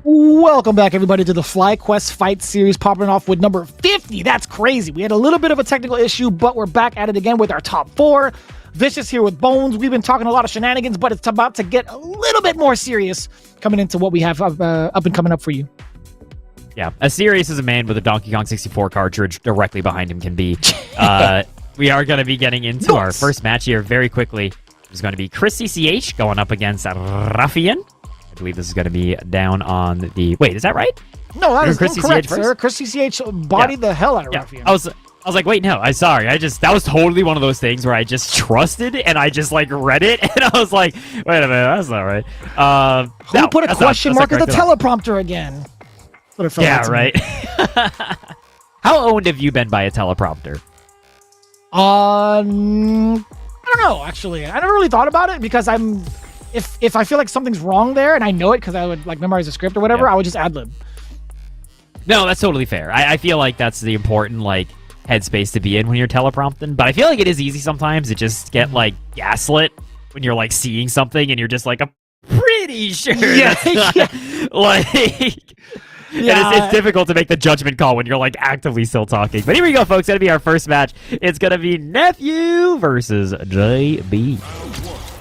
Welcome back, everybody, to the FlyQuest Fight Series, popping off with number 50. That's crazy. We had a little bit of a technical issue, but we're back at it again with our top 4. Vicious here with Bones. We've been talking a lot of shenanigans, but it's about to get a little bit more serious coming into what we have up and coming up for you. Yeah, as serious as a man with a Donkey Kong 64 cartridge directly behind him can be. We are going to be getting into our first match here very quickly. It's going to be Chris CCH going up against Ruffian. I believe this is going to be down on the... Wait, is that right? No, that is incorrect, sir. Chris CCH bodied the hell out of Ruffian. I was like, wait, no, I'm sorry. That was totally one of those things where I just trusted and I just like read it and I was like, wait a minute, that's not right. Who put a question mark at the teleprompter again? Yeah, right. How owned have you been by a teleprompter? I don't know, actually. I never really thought about it because if I feel like something's wrong there and I know it because I would like memorize a script or whatever, I would just ad-lib. No, that's totally fair. I feel like that's the important like headspace to be in when you're teleprompting, but I feel like it is easy sometimes to just get like gaslit when you're like seeing something and you're just like, I'm pretty sure that's not, like... Yeah. It's difficult to make the judgment call when you're like actively still talking. But here we go, folks. It's going to be our first match. It's going to be Nephew versus JB.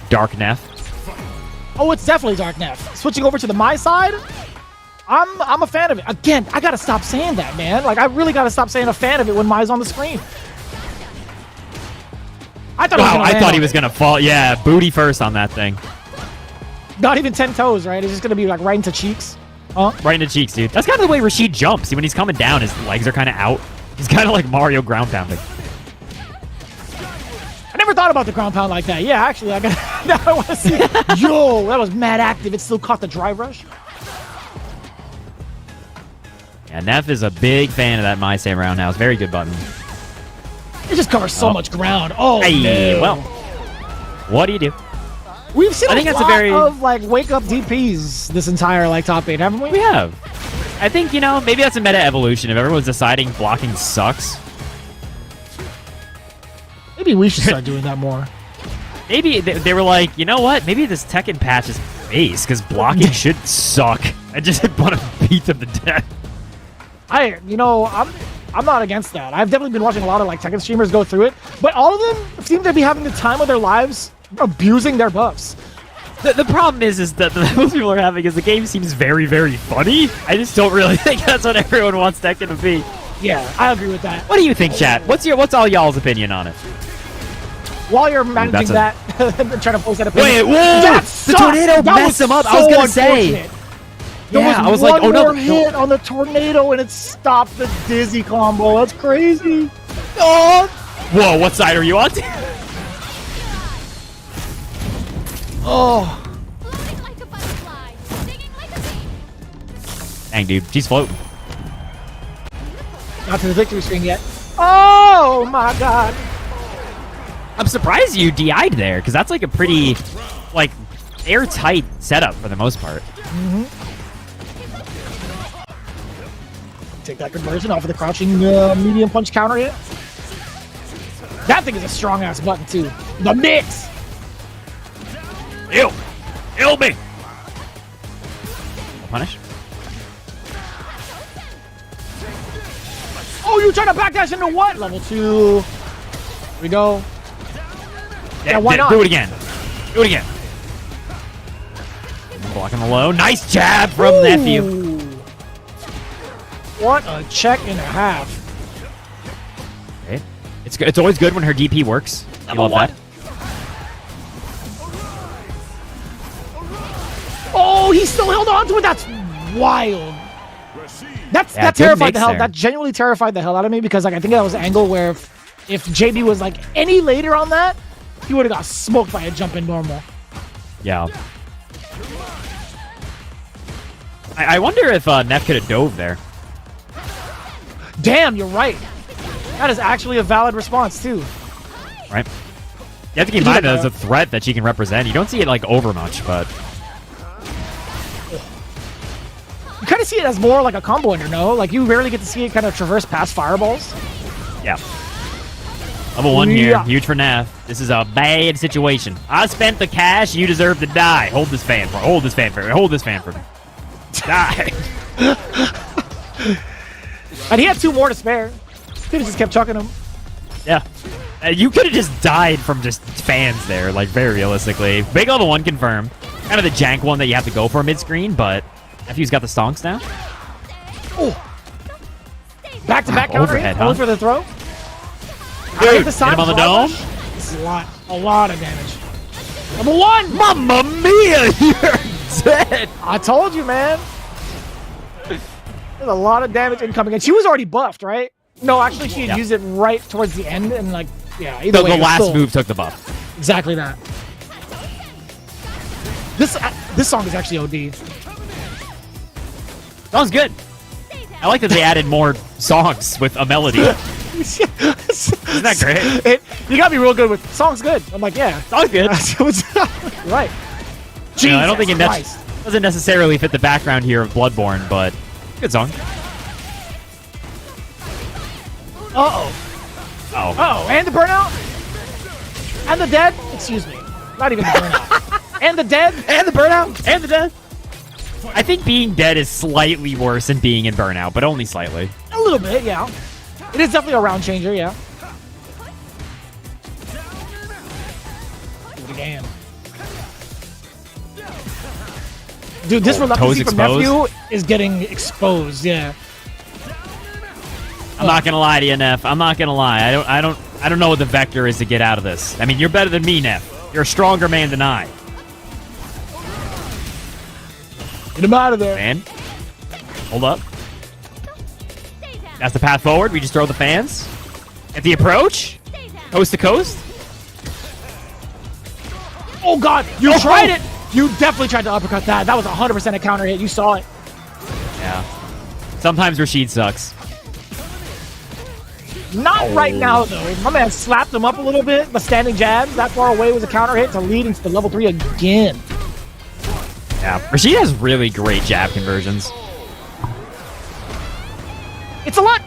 Dark Neff. Oh, it's definitely Dark Neff. Switching over to the my side, I'm a fan of it. Again, I got to stop saying that, man. Like, I really got to stop saying a fan of it when Mai's on the screen. I thought he was going to fall. Yeah, booty first on that thing. Not even 10 toes, right? It's just going to be like right into cheeks. Huh? Right into cheeks, dude. That's kind of the way Rashid jumps. See, when he's coming down, his legs are kind of out. He's kind of like Mario ground pounding. I never thought about the ground pound like that. Yeah, actually, now I want to see it. Yo, that was mad active. It still caught the dry rush. Yeah, Neff is a big fan of that My Same Roundhouse. Very good button. It just covers so much ground. Oh, hey, no. Well, what do you do? We've seen a lot of like wake up DPs this entire like top 8, haven't we? We have. I think, you know, maybe that's a meta evolution. If everyone's deciding blocking sucks, maybe we should start doing that more. Maybe they were like, you know what? Maybe this Tekken patch is base because blocking should suck. I just want to beat them to death. I'm not against that. I've definitely been watching a lot of like Tekken streamers go through it, but all of them seem to be having the time of their lives abusing their buffs. The problem is that most people are having is the game seems very, very funny. I just don't really think that's what everyone wants Tekken to be. Yeah, I agree with that. What do you think, chat? What's all y'all's opinion on it? While you're managing that, trying to post that opinion. Wait, whoa! The tornado messed him up. I was gonna say. I was like, oh no! Hit on the tornado and it stopped the dizzy combo. That's crazy. Oh! Whoa! What side are you on? Oh. Dang, dude. She's floating. Not to the victory screen yet. Oh, my God. I'm surprised you DI'd there, because that's like a pretty, like, airtight setup for the most part. Mm-hmm. Take that conversion off of the crouching medium punch counter hit. That thing is a strong-ass button, too. The mix! Ew! Ew me! Punish. Oh, you trying to backdash into what? Level 2. Here we go. Yeah, why not? Do it again. Do it again. Blocking the low. Nice jab from Nephew. What a check and a half. Okay. It's always good when her DP works. You love that. Oh, he still held on to it. That's wild. That terrified the hell. That genuinely terrified the hell out of me because like I think that was an angle where if JB was like any later on that, he would have got smoked by a jump in normal. Yeah. I wonder if Neff could have dove there. Damn, you're right. That is actually a valid response too. Right. You have to keep in mind that as a threat that she can represent. You don't see it like over much, but. You kind of see it as more like a combo ender, no? Like, you rarely get to see it kind of traverse past fireballs. Yeah. Level 1 here. Huge for Neff. This is a bad situation. I spent the cash. You deserve to die. Hold this fan for me. Hold this fan for me. Hold this fan for me. Die. And he had 2 more to spare. Could have just kept chucking him. Yeah. You could have just died from just fans there, like, very realistically. Big level 1 confirmed. Kind of the jank one that you have to go for mid-screen, but Nephew's got the stonks now. Oh. Back-to-back counter overhead, hit, going for the throw. Dude, hit him on the dome. This is a lot of damage. Number 1! Mamma mia, you're dead! I told you, man. There's a lot of damage incoming. And she was already buffed, right? No, actually, she had used it right towards the end. And, like, yeah, either way. The last move took the buff. Exactly that. This song is actually OD. Sounds good. I like that they added more songs with a melody. Isn't that great? You got me real good with songs good. I'm like, yeah. Song's good. Right. You know, I don't think it doesn't necessarily fit the background here of Bloodborne, but good song. Uh-oh, and the burnout? And the dead? Excuse me. Not even the burnout. And the dead? And the burnout? And the dead? I think being dead is slightly worse than being in burnout, but only slightly. A little bit, yeah. It is definitely a round changer, yeah. Do it again. Dude, this reluctancy from Nephew is getting exposed, yeah. I'm not gonna lie to you, Neff. I'm not gonna lie. I don't know what the vector is to get out of this. I mean, you're better than me, Neff. You're a stronger man than I. Get him out of there. Man. Hold up. That's the path forward. We just throw the fans. At the approach. Coast to coast. Oh, God. You tried it. You definitely tried to uppercut that. That was 100% a counter hit. You saw it. Yeah. Sometimes Rashid sucks. Not right now, though. My man slapped him up a little bit. The standing jab that far away was a counter hit to lead into the level 3 again. Yeah. Rashid has really great jab conversions. It's a lot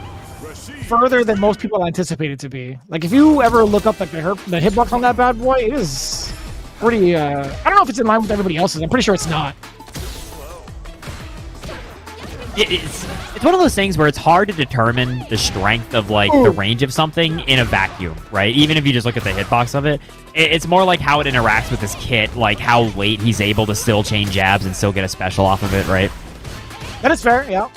further than most people anticipate it to be. Like, if you ever look up like the hitbox on that bad boy, it is pretty, I don't know if it's in line with everybody else's. I'm pretty sure it's not. It's one of those things where it's hard to determine the strength of, like, the range of something in a vacuum, right? Even if you just look at the hitbox of it. It's more like how it interacts with his kit, like how late he's able to still chain jabs and still get a special off of it, right? That is fair, yeah.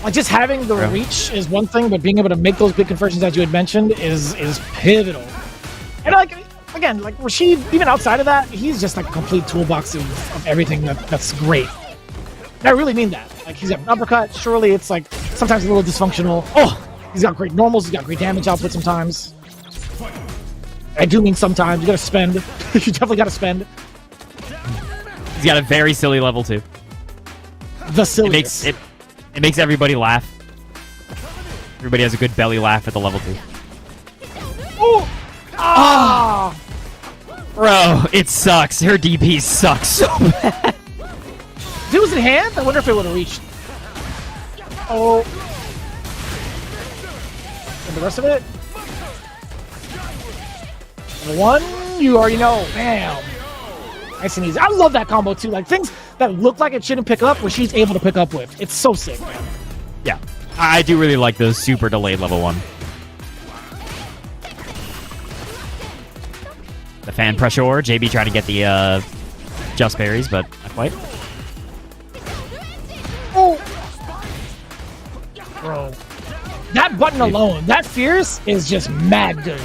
Like, just having the reach is one thing, but being able to make those big conversions that you had mentioned is pivotal. And, like, again, like, Rashid, even outside of that, he's just, like, a complete toolbox of everything that's great. And I really mean that. Like, he's got an uppercut. Surely it's, like, sometimes a little dysfunctional. Oh, he's got great normals. He's got great damage output sometimes. I do mean sometimes. You gotta spend. You definitely gotta spend. He's got a very silly level, too. The silliest. It makes everybody laugh. Everybody has a good belly laugh at the level 2. Oh! Ah! Bro, it sucks. Her DP sucks so bad. If it was in hand, I wonder if it would have reached. Oh. And the rest of it? The one, you already know. Bam. Nice and easy. I love that combo, too. Like, things that look like it shouldn't pick up, where she's able to pick up with. It's so sick, man. Yeah. I do really like the super delayed level 1. The fan pressure. JB trying to get the just berries, but not quite. Oh! Bro. That button alone, that fierce is just mad good.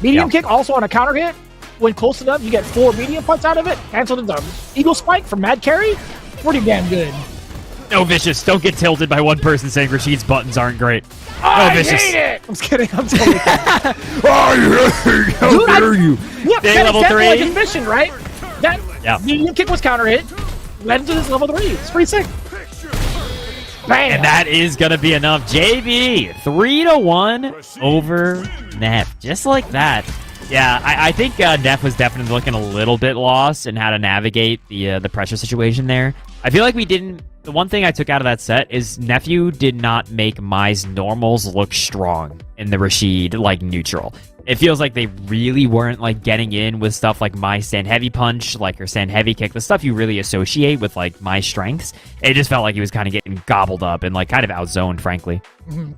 Medium kick also on a counter hit. When close enough, you get 4 medium punts out of it. Cancel the Eagle Spike from Mad Carry. Pretty damn good. No, Vicious. Don't get tilted by one person saying Rashid's buttons aren't great. I hate it! I'm just kidding. I'm totally kidding. How dare you? Yeah, Day level 3. Like mission, right? That medium kick was counter hit. Led into this level 3. It's pretty sick. Bam. And that is going to be enough. JB, 3-1 over Neff. Just like that. Yeah, I think Neff was definitely looking a little bit lost in how to navigate the pressure situation there. I feel like we didn't... The one thing I took out of that set is Nephew did not make Mai's normals look strong. in the Rashid like neutral. It feels like they really weren't like getting in with stuff like my stand heavy punch, like her stand heavy kick, the stuff you really associate with like my strengths. It just felt like he was kind of getting gobbled up and like kind of outzoned, frankly. Mm-hmm.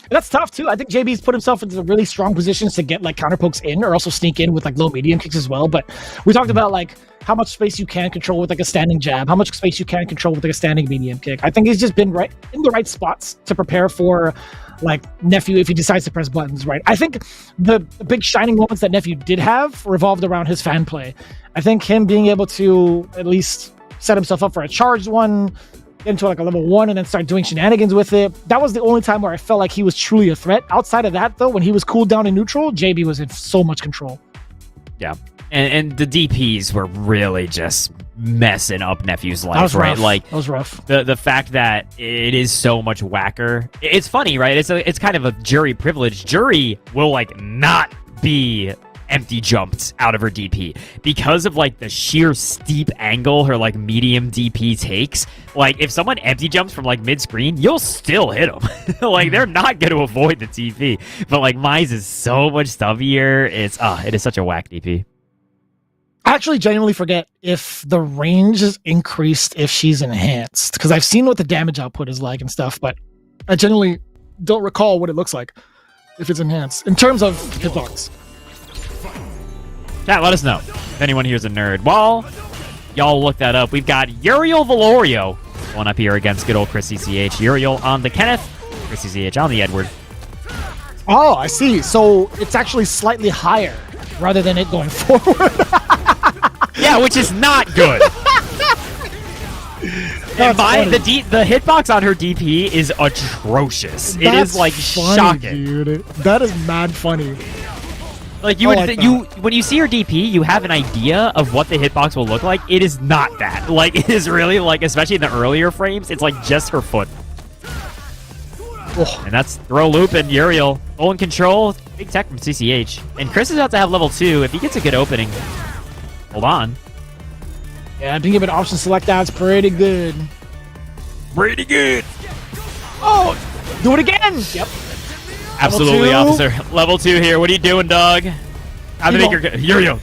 That's tough too. I think JB's put himself into really strong positions to get like counter pokes in, or also sneak in with like low medium kicks as well. But we talked about like how much space you can control with like a standing jab, how much space you can control with like a standing medium kick. I think he's just been right in the right spots to prepare for like Nephew if he decides to press buttons, right? I think the big shining moments that Nephew did have revolved around his fan play. I think him being able to at least set himself up for a charged one, get into like a level 1 and then start doing shenanigans with it. That was the only time where I felt like he was truly a threat. Outside of that, though, when he was cooled down in neutral, JB was in so much control. Yeah. And the DPs were really just messing up Nephew's life, That was right? rough. Like that was rough. The fact that it is so much whacker. It's funny, right? It's kind of a jury privilege. Jury will like not be empty jumped out of her DP because of like the sheer steep angle her like medium DP takes. Like if someone empty jumps from like mid screen, you'll still hit them. Like they're not going to avoid the DP. But like Mize is so much stubbier. It is such a whack DP. I actually genuinely forget if the range is increased if she's enhanced, because I've seen what the damage output is like and stuff, but I genuinely don't recall what it looks like if it's enhanced in terms of hitbox. Chat, let us know if anyone here's a nerd. While y'all look that up, we've got Uriel Valorio going up here against good old Chris CCH. Uriel on the Kenneth, Chris CCH on the Edward. Oh, I see. So it's actually slightly higher rather than it going forward. Yeah, which is not good. And the hitbox on her DP is atrocious. It is like funny, shocking. Dude. That is mad funny. Like when you see her DP, you have an idea of what the hitbox will look like. It is not that. Like it is really like, especially in the earlier frames, it's like just her foot. Oh. And that's throw loop and Uriel. Full in control. Big tech from CCH. And Chris is about to have level 2. If he gets a good opening. Hold on. Yeah, being able to option select that's pretty good. Pretty good. Oh, do it again. Yep. Absolutely, officer. Level 2 here. What are you doing, dog? How to make your Uriel?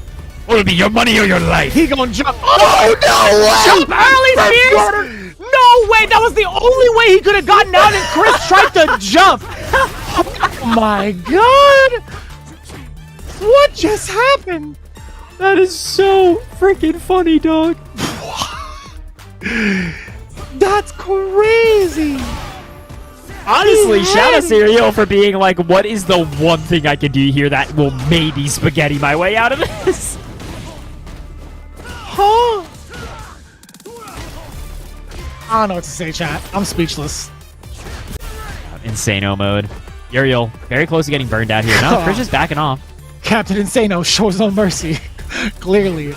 What would be your money or your life? He gonna jump. Oh, no way! Jump early, Spears! No way! That was the only way he could have gotten out, and Chris tried to jump. Oh my god! What just happened? That is so freaking funny, dog. That's crazy. Honestly, shout out to Uriel for being like, what is the one thing I can do here that will maybe spaghetti my way out of this? Huh? I don't know what to say, chat. I'm speechless. Insano mode. Uriel, very close to getting burned out here. No, Chris is backing off. Captain Insano shows no mercy. Clearly.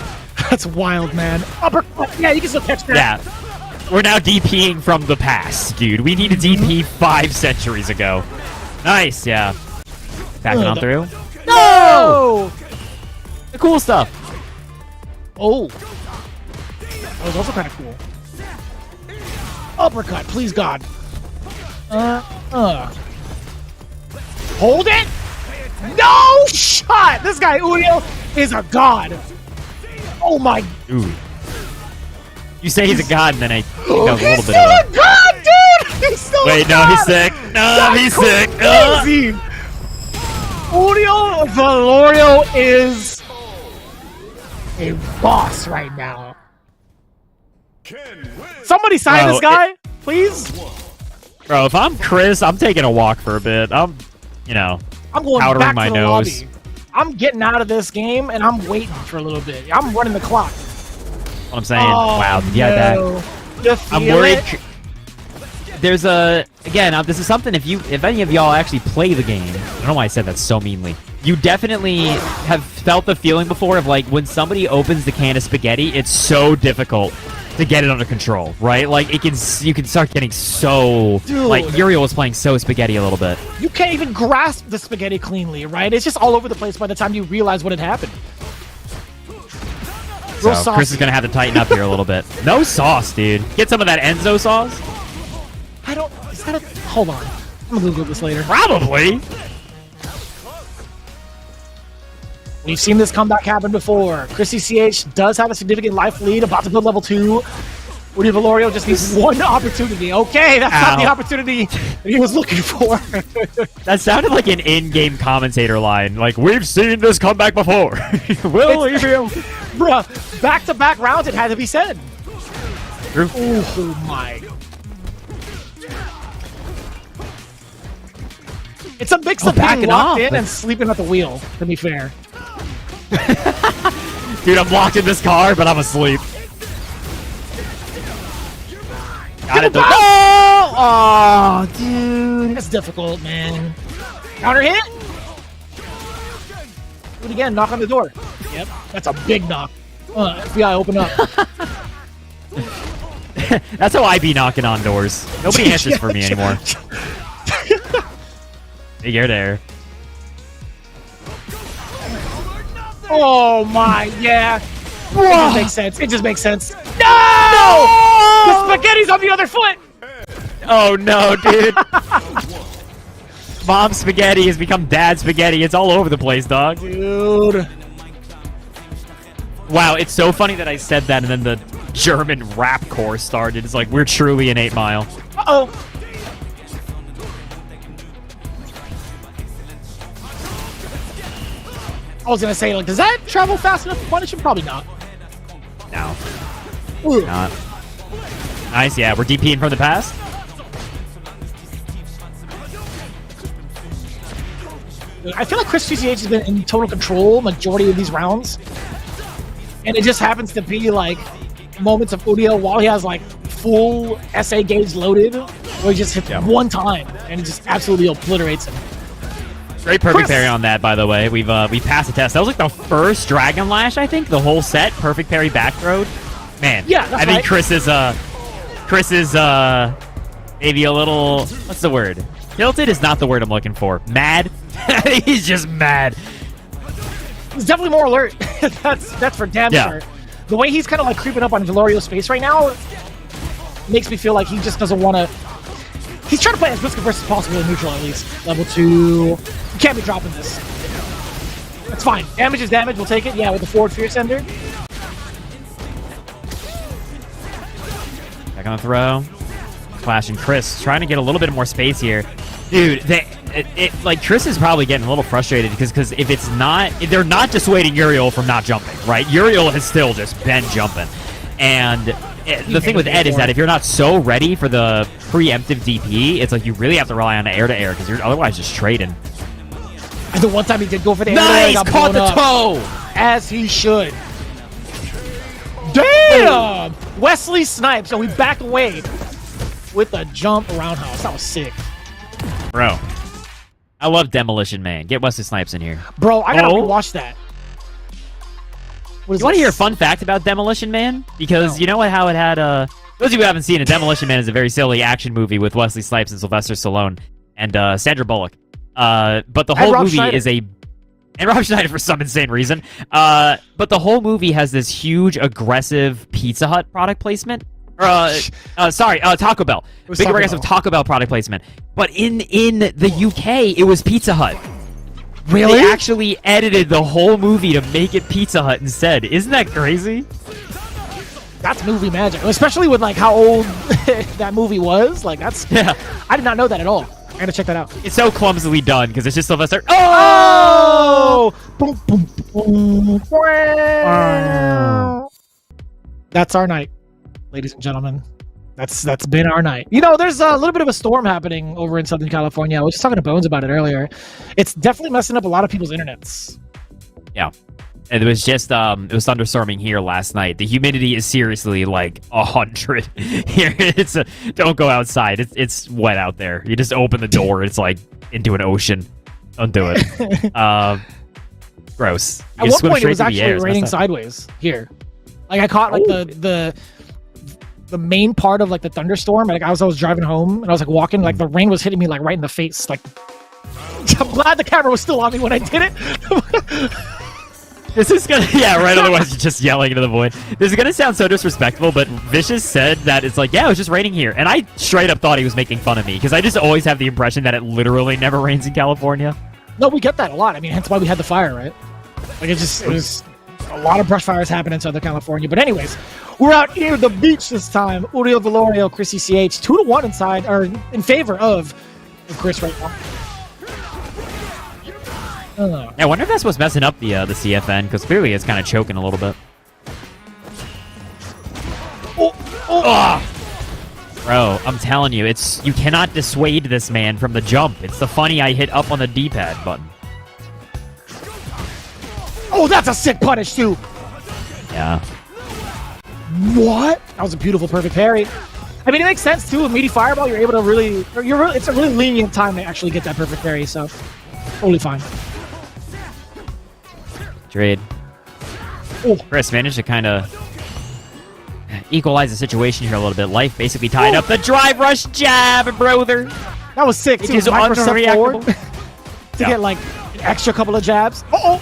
That's wild, man. Uppercut. Yeah, you can still catch that. Yeah. We're now DPing from the past, dude. We need a DP 5 centuries ago. Nice, yeah. Backing on through. No! The cool stuff. Oh. That was also kind of cool. Uppercut, please God. Hold it! No shot! This guy, Uriel, is a god. Oh my. Ooh. You say he's a god, and then I think that was a little He's bit still of a god, dude! He's still Wait, a no, god! he's sick. No, That's he's sick. Crazy. Uriel Valorio is a boss right now. Somebody sign Bro, this guy, please. Bro, if I'm Chris, I'm taking a walk for a bit. I'm going powdering back my to the nose. lobby. I'm getting out of this game and I'm waiting for a little bit. I'm running the clock. What I'm saying. Oh, Wow, did you have that? You I'm feel worried. it? There's this is something, if any of y'all actually play the game, I don't know why I said that so meanly. You definitely have felt the feeling before of like when somebody opens the can of spaghetti, it's so difficult to get it under control, right? Like you can start getting so, Dude. like Uriel was playing so spaghetti a little bit. You can't even grasp the spaghetti cleanly, right? It's just all over the place by the time you realize what had happened. Real So saucy. Chris is gonna have to tighten up here a little bit. No sauce, dude. Get some of that Enzo sauce. Is that a... Hold on. I'm gonna Google this later. Probably. We've seen this comeback happen before. Chrissy CH does have a significant life lead, about to build level 2. Rudy Valorio just needs one opportunity. Okay, that's not the opportunity that he was looking for. That sounded like an in-game commentator line. Like, we've seen this comeback before. We'll leave him. Bruh, back-to-back rounds, it had to be said. True. Oh my. It's a mix of being locked in and sleeping at the wheel, to be fair. Dude, I'm locked in this car, but I'm asleep. Got it, though. Oh, dude. That's difficult, man. Counter hit? Do it again. Knock on the door. Yep. That's a big knock. FBI, open up. That's how I be knocking on doors. Nobody answers for me anymore. Hey, you're there. Oh, my. Yeah. It just makes sense. It just makes sense. No! The spaghetti's on the other foot! Oh no, dude. Mom spaghetti has become dad spaghetti. It's all over the place, dog. Dude. Wow, it's so funny that I said that and then the German rap chorus started. It's like, we're truly an 8 Mile. Uh-oh. I was gonna say, like, does that travel fast enough to punish him? Probably not. No. Ooh. Not. Nice, yeah. We're DPing from the past. I feel like Chris CCH has been in total control majority of these rounds. And it just happens to be, like, moments of Udio while he has, like, full SA gauge loaded, where he just hits one time, and it just absolutely obliterates him. Great perfect parry on that, by the way. We passed the test. That was like the first Dragon Lash, I think, the whole set. Perfect parry back throw. Man, yeah, that's I think right. Chris is maybe a little, what's the word? Tilted is not the word I'm looking for. Mad. He's just mad. He's definitely more alert. that's for damn sure. The way he's kind of like creeping up on Valorio's space right now makes me feel like he just doesn't want to. He's trying to play as risk averse as possible in neutral, at least. Level 2. You can't be dropping this. That's fine. Damage is damage. We'll take it. Yeah, with the forward Fierce Ender. Back on the throw. Clash and Chris trying to get a little bit more space here. Dude, like Chris is probably getting a little frustrated because if they're not dissuading Uriel from not jumping, right? Uriel has still just been jumping. And the thing with Ed is that if you're not so ready for the preemptive DP, it's like you really have to rely on air-to-air because you're otherwise just trading. The one time he did go for the nice! Caught the toe! As he should. Damn! Wesley Snipes. So we backed away with a jump roundhouse. That was sick. Bro. I love Demolition Man. Get Wesley Snipes in here. Bro, I gotta rewatch that. You want to hear a fun fact about Demolition Man? Because you know how it had those of you who haven't seen it, Demolition Man is a very silly action movie with Wesley Snipes and Sylvester Stallone and Sandra Bullock. But the whole movie is and Rob Schneider for some insane reason. But the whole movie has this huge aggressive Pizza Hut product placement. Taco Bell. Big aggressive Taco Bell product placement. But in the UK, it was Pizza Hut. Really? They actually edited the whole movie to make it Pizza Hut instead. Isn't that crazy? That's movie magic, especially with like how old that movie was. Like that's I did not know that at all. I gotta check that out. It's so clumsily done because it's just Sylvester. Oh! Boom, boom, boom. That's our night, ladies and gentlemen. That's been our night. You know, there's a little bit of a storm happening over in Southern California. I was just talking to Bones about it earlier. It's definitely messing up a lot of people's internets. Yeah. And it was just, it was thunderstorming here last night. The humidity is seriously like 100 here. Don't go outside. It's wet out there. You just open the door. It's like into an ocean. Don't do it. Gross. At one point, it was actually raining sideways here. Like I caught like the main part of like the thunderstorm. Like I was driving home and I was like walking. Like the rain was hitting me like right in the face. Like I'm glad the camera was still on me when I did it. This is gonna, right, otherwise you're just yelling into the void. This is gonna sound so disrespectful, but Vicious said that it's like, yeah, it was just raining here. And I straight up thought he was making fun of me, because I just always have the impression that it literally never rains in California. No, we get that a lot. I mean, hence why we had the fire, right? Like it was a lot of brush fires happening in Southern California. But anyways, we're out here at the beach this time. Uriel Valorio, Chris CCH, 2-1 inside or in favor of Chris right now. Yeah, I wonder if that's what's messing up the CFN, because clearly it's kind of choking a little bit. Bro, I'm telling you, you cannot dissuade this man from the jump. It's the funny I hit up on the D-pad button. Oh, that's a sick punish too. Yeah. What? That was a beautiful, perfect parry. I mean, it makes sense too. With meaty fireball, you're able to really, it's a really lenient time to actually get that perfect parry. So, totally fine. Trade. Oh. Chris managed to kind of equalize the situation here a little bit. Life basically tied up the drive rush jab, brother. That was sick too. It is unreactable to get like an extra couple of jabs. Ooh,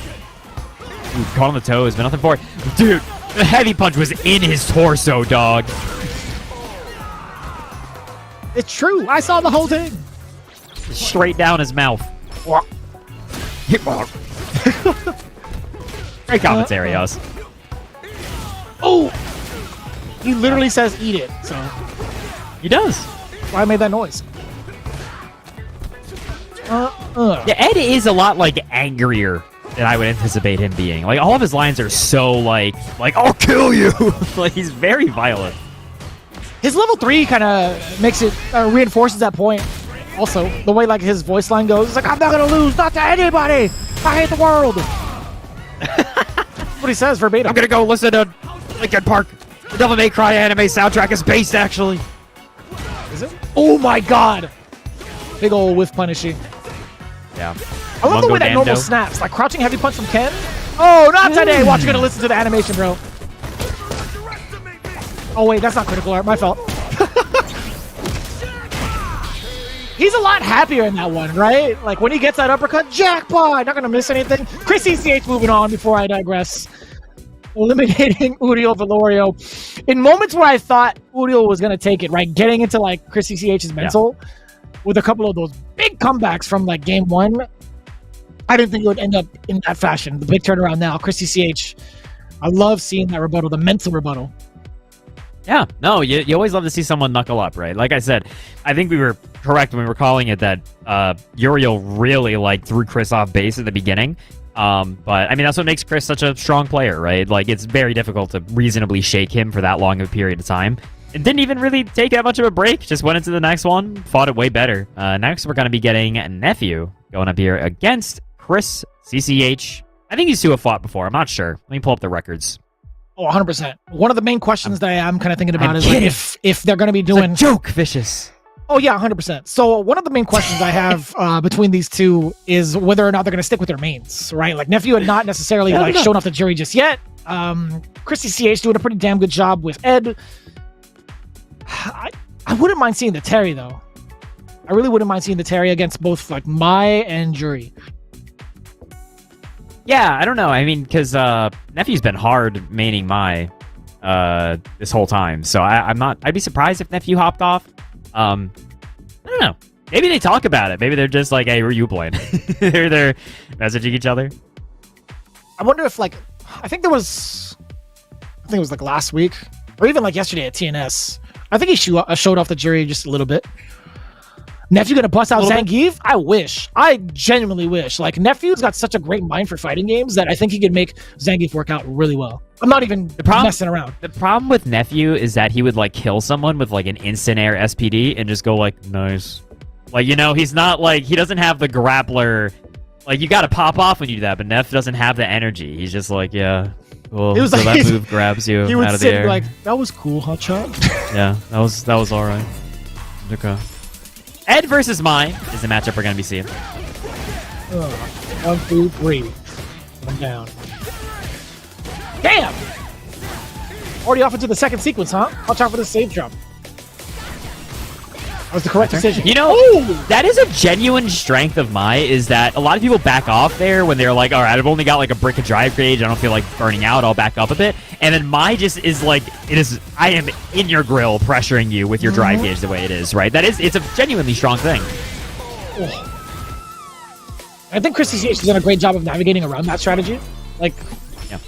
caught on the toes, but nothing for it. Dude, the heavy punch was in his torso, dog. It's true. I saw the whole thing. Straight down his mouth. Great commentary, us. Oh! He literally says eat it, so. He does. Why I made that noise. Yeah, Ed is a lot, like, angrier than I would anticipate him being. Like, all of his lines are so, like I'll kill you! Like, he's very violent. His level 3 kind of makes it, reinforces that point. Also, the way, like, his voice line goes, it's like, I'm not gonna lose, not to anybody! I hate the world! That's what he says verbatim. I'm gonna go listen to Linkin Park. The Devil May Cry anime soundtrack is based, actually. Is it? Oh my god! Big ol' whiff punishing. Yeah. I love the way that normal snaps. Like crouching heavy punch from Ken. Oh, not today! Watch, you're gonna listen to the animation, bro. Oh wait, that's not critical art. My fault. He's a lot happier in that one, right? Like when he gets that uppercut, jackpot! Not gonna miss anything. Chris ECH moving on before I digress. Eliminating Uriel Valorio. In moments where I thought Uriel was gonna take it, right? Getting into like Chris ECH's mental with a couple of those big comebacks from like game 1. I didn't think it would end up in that fashion. The big turnaround now. Chris ECH. I love seeing that rebuttal, the mental rebuttal. Yeah, no, you always love to see someone knuckle up, right? Like I said, I think we were correct when we were calling it that Uriel really like threw Chris off base at the beginning. But I mean, that's what makes Chris such a strong player, right? Like it's very difficult to reasonably shake him for that long of a period of time. It didn't even really take that much of a break. Just went into the next one, fought it way better. Next, we're going to be getting Nephew going up here against Chris CCH. I think these two have fought before. I'm not sure. Let me pull up the records. Oh, 100%. One of the main questions that I'm kind of thinking about is like if they're going to be doing... It's a joke, Vicious. Oh, yeah, 100%. So one of the main questions I have between these two is whether or not they're going to stick with their mains, right? Like, Nephew had not necessarily shown off the jury just yet. Chris CCH doing a pretty damn good job with Ed. I wouldn't mind seeing the Terry, though. I really wouldn't mind seeing the Terry against both, like, Mai and Jury. Yeah, I don't know. I mean, because Nephew's been hard maining Mai this whole time. So I'd be surprised if Nephew hopped off. I don't know. Maybe they talk about it. Maybe they're just like, hey, who are you playing? they're messaging each other. I wonder if, like, I think it was like last week or even like yesterday at TNS. I think he showed off the jury just a little bit. Nephew gonna bust out Zangief? I wish. I genuinely wish. Like, Nephew's got such a great mind for fighting games that I think he could make Zangief work out really well. I'm not even messing around. The problem with Nephew is that he would, like, kill someone with, like, an instant air SPD and just go, like, nice. Like, you know, he's not, like, he doesn't have the grappler. Like, you gotta pop off when you do that, but Neph doesn't have the energy. He's just like, yeah, cool. It was so like, that move grabs you he would out of sit the air. Like, that was cool, huh, Chuck? Yeah, that was all right. Okay. Ed versus Mai is the matchup we're going to be seeing. 1, 2, 3. I'm down. Damn! Already off into the second sequence, huh? Watch out for the save jump. That was the correct decision. You know, that is a genuine strength of Mai, is that a lot of people back off there when they're like, all right, I've only got like a brick of drive gauge. I don't feel like burning out. I'll back up a bit. And then Mai just is like, I am in your grill pressuring you with your drive gauge the way it is, right? It's a genuinely strong thing. I think Chris CCH has done a great job of navigating around that strategy. like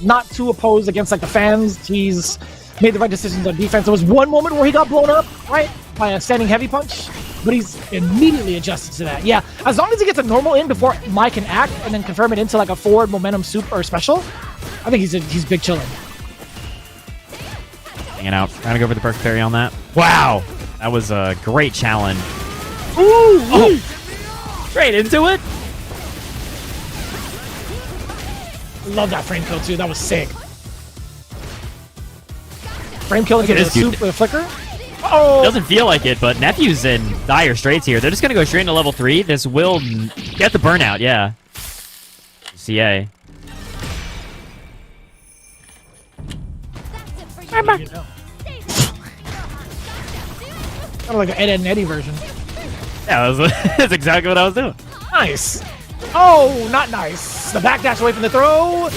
not too opposed against like the fans. He's made the right decisions on defense. There was one moment where he got blown up, right, by a standing heavy punch, but he's immediately adjusted to that. Yeah, as long as he gets a normal in before Mai can act and then confirm it into like a forward momentum super or special, I think he's big chilling. Hanging out. Trying to go for the perfect parry on that. Wow. That was a great challenge. Ooh! Oh. Straight into it. Love that frame kill too. That was sick. Frame kill into the soup with a flicker. Oh! Doesn't feel like it, but Nephew's in dire straits here. They're just gonna go straight into level 3. This will get the burnout. Yeah. CA. I'm back. Kind of like an Ed, and Eddie version. Yeah, that's exactly what I was doing. Nice. Oh, not nice. The backdash away from the throw.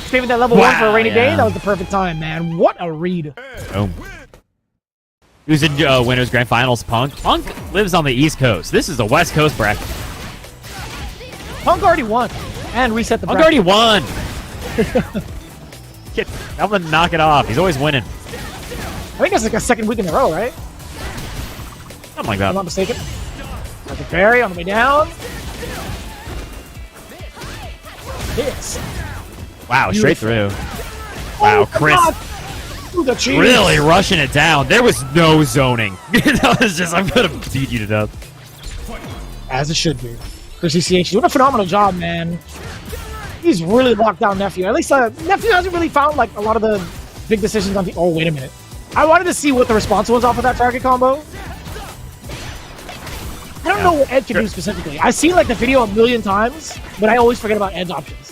Saving that level 1 for a rainy day. That was the perfect time, man. What a read. Oh. Who's in Winners Grand Finals? Punk. Punk lives on the East Coast. This is the West Coast bracket. Punk already won and reset the bracket. Punk already won. Tell him to knock it off. He's always winning. I think that's like a second week in a row, right? Something like that. If I'm not mistaken. Perfect parry on the way down. Yes. Wow, Beautiful. straight through. Wow, Chris really rushing it down. There was no zoning. That was just, I'm gonna beat you to death. As it should be. Chris CCH doing a phenomenal job, man. He's really locked down Nephew. At least Nephew hasn't really found like a lot of the big decisions on the. Oh, wait a minute. I wanted to see what the response was off of that target combo. I don't know what Ed can do specifically. I've seen like the video a million times, but I always forget about Ed's options.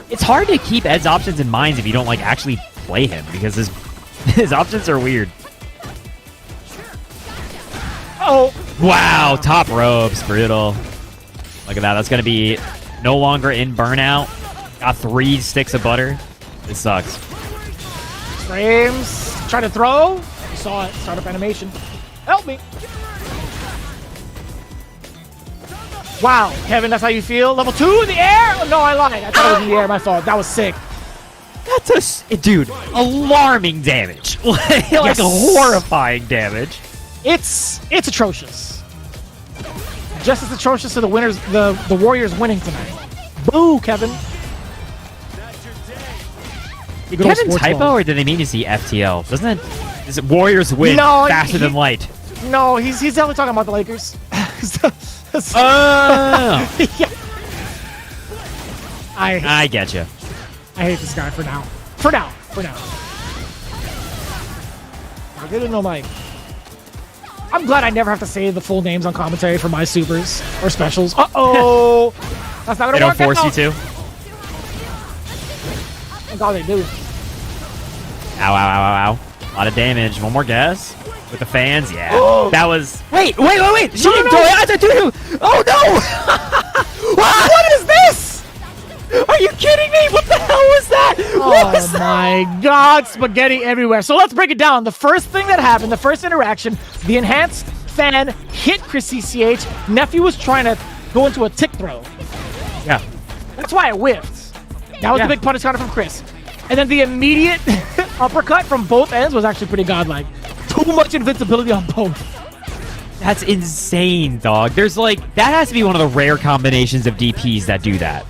It's hard to keep Ed's options in mind if you don't like actually play him because his options are weird. Oh. Wow, top ropes, brutal. Look at that. That's gonna be no longer in burnout. Got 3 sticks of butter. This sucks. Frames. Try to throw. You saw it. Startup animation. Help me. Wow, Kevin, that's how you feel? Level 2 in the air? Oh, no, I lied. I thought it was in the air. My fault. That was sick. That's dude, alarming damage. Like Yes. horrifying damage. It's atrocious. Just as atrocious to the winners, the Warriors winning tonight. Boo, Kevin. Did Kevin typo or did they mean to see FTL? Doesn't it? Is it Warriors win faster than light? No, he's definitely talking about the Lakers. Oh. Yeah. I get you. I hate this guy for now. For now. I didn't know my. I'm glad I never have to say the full names on commentary for my supers or specials. Uh-oh! That's not gonna They work. don't force you to? Thank God they do. Ow, ow, ow, ow, ow. A lot of damage. One more guess. With the fans? Yeah. Oh. That was... Wait! She didn't go out to do... Oh, no! What is this? Are you kidding me? What the hell was that? What was Oh my God, spaghetti everywhere. So let's break it down. The first thing that happened, the first interaction, the enhanced fan hit Chris CCH. Nephew was trying to go into a tick throw. Yeah. That's why it whiffed. That was the big punish counter from Chris. And then the immediate uppercut from both ends was actually pretty godlike. Too much invincibility on both. That's insane, dog. There's like... That has to be one of the rare combinations of DPs that do that.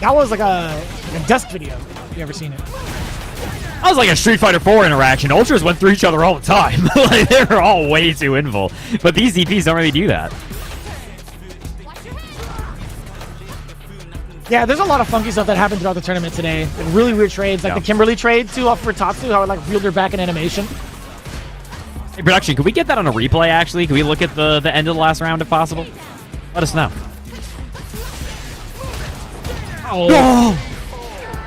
That was like a desk video. If you ever seen it? That was like a Street Fighter 4 interaction. Ultras went through each other all the time. Like, they were all way too invul. But these DPs don't really do that. Yeah, there's a lot of funky stuff that happened throughout the tournament today. Like really weird trades, like the Kimberly trade too off for Tatsu, how it like reeled her back in animation. Hey, production, could we get that on a replay, actually? Can we look at the end of the last round, if possible? Let us know. Oh,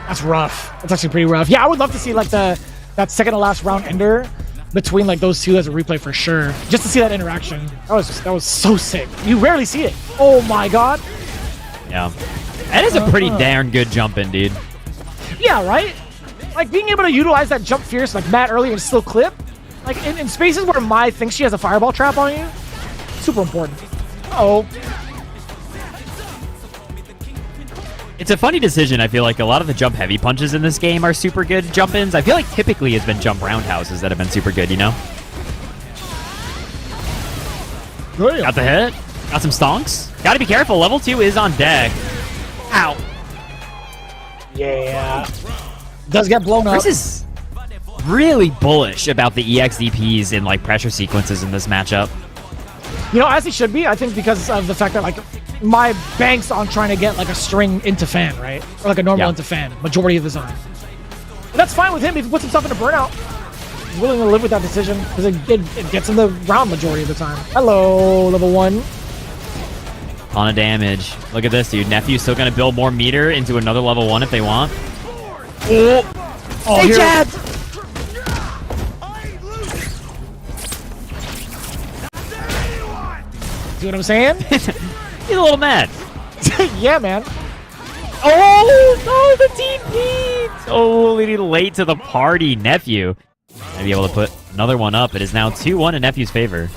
that's rough. That's actually pretty rough. Yeah, I would love to see like that second to last round ender between like those two as a replay for sure. Just to see that interaction. That was so sick. You rarely see it. Oh my God. Yeah. That is a pretty darn good jump in, dude. Yeah, right? Like being able to utilize that jump fierce like Matt earlier and still clip. Like in spaces where Mai thinks she has a fireball trap on you. Super important. Uh-oh. It's a funny decision. I feel like a lot of the jump heavy punches in this game are super good jump-ins. I feel like typically it's been jump roundhouses that have been super good, you know? Damn. Got the hit. Got some stonks. Gotta be careful. Level 2 is on deck. Ow. Yeah. Does get blown up. Chris is really bullish about the EXDPs in like pressure sequences in this matchup. You know, as he should be, I think, because of the fact that, like, my bank's on trying to get, like, a string into fan, right? Or, like, a normal into fan, majority of the time. But that's fine with him if he puts himself in a burnout. He's willing to live with that decision, because it gets him the round majority of the time. Hello, level 1. Ton of damage. Look at this, dude. Nephew's still gonna build more meter into another level 1 if they want. Oh, hey, Chad! See what I'm saying? He's a little mad. Yeah, man. Oh, no, the TP! Totally late to the party, Nephew. Gonna be able to put another one up. It is now 2-1 in Nephew's favor.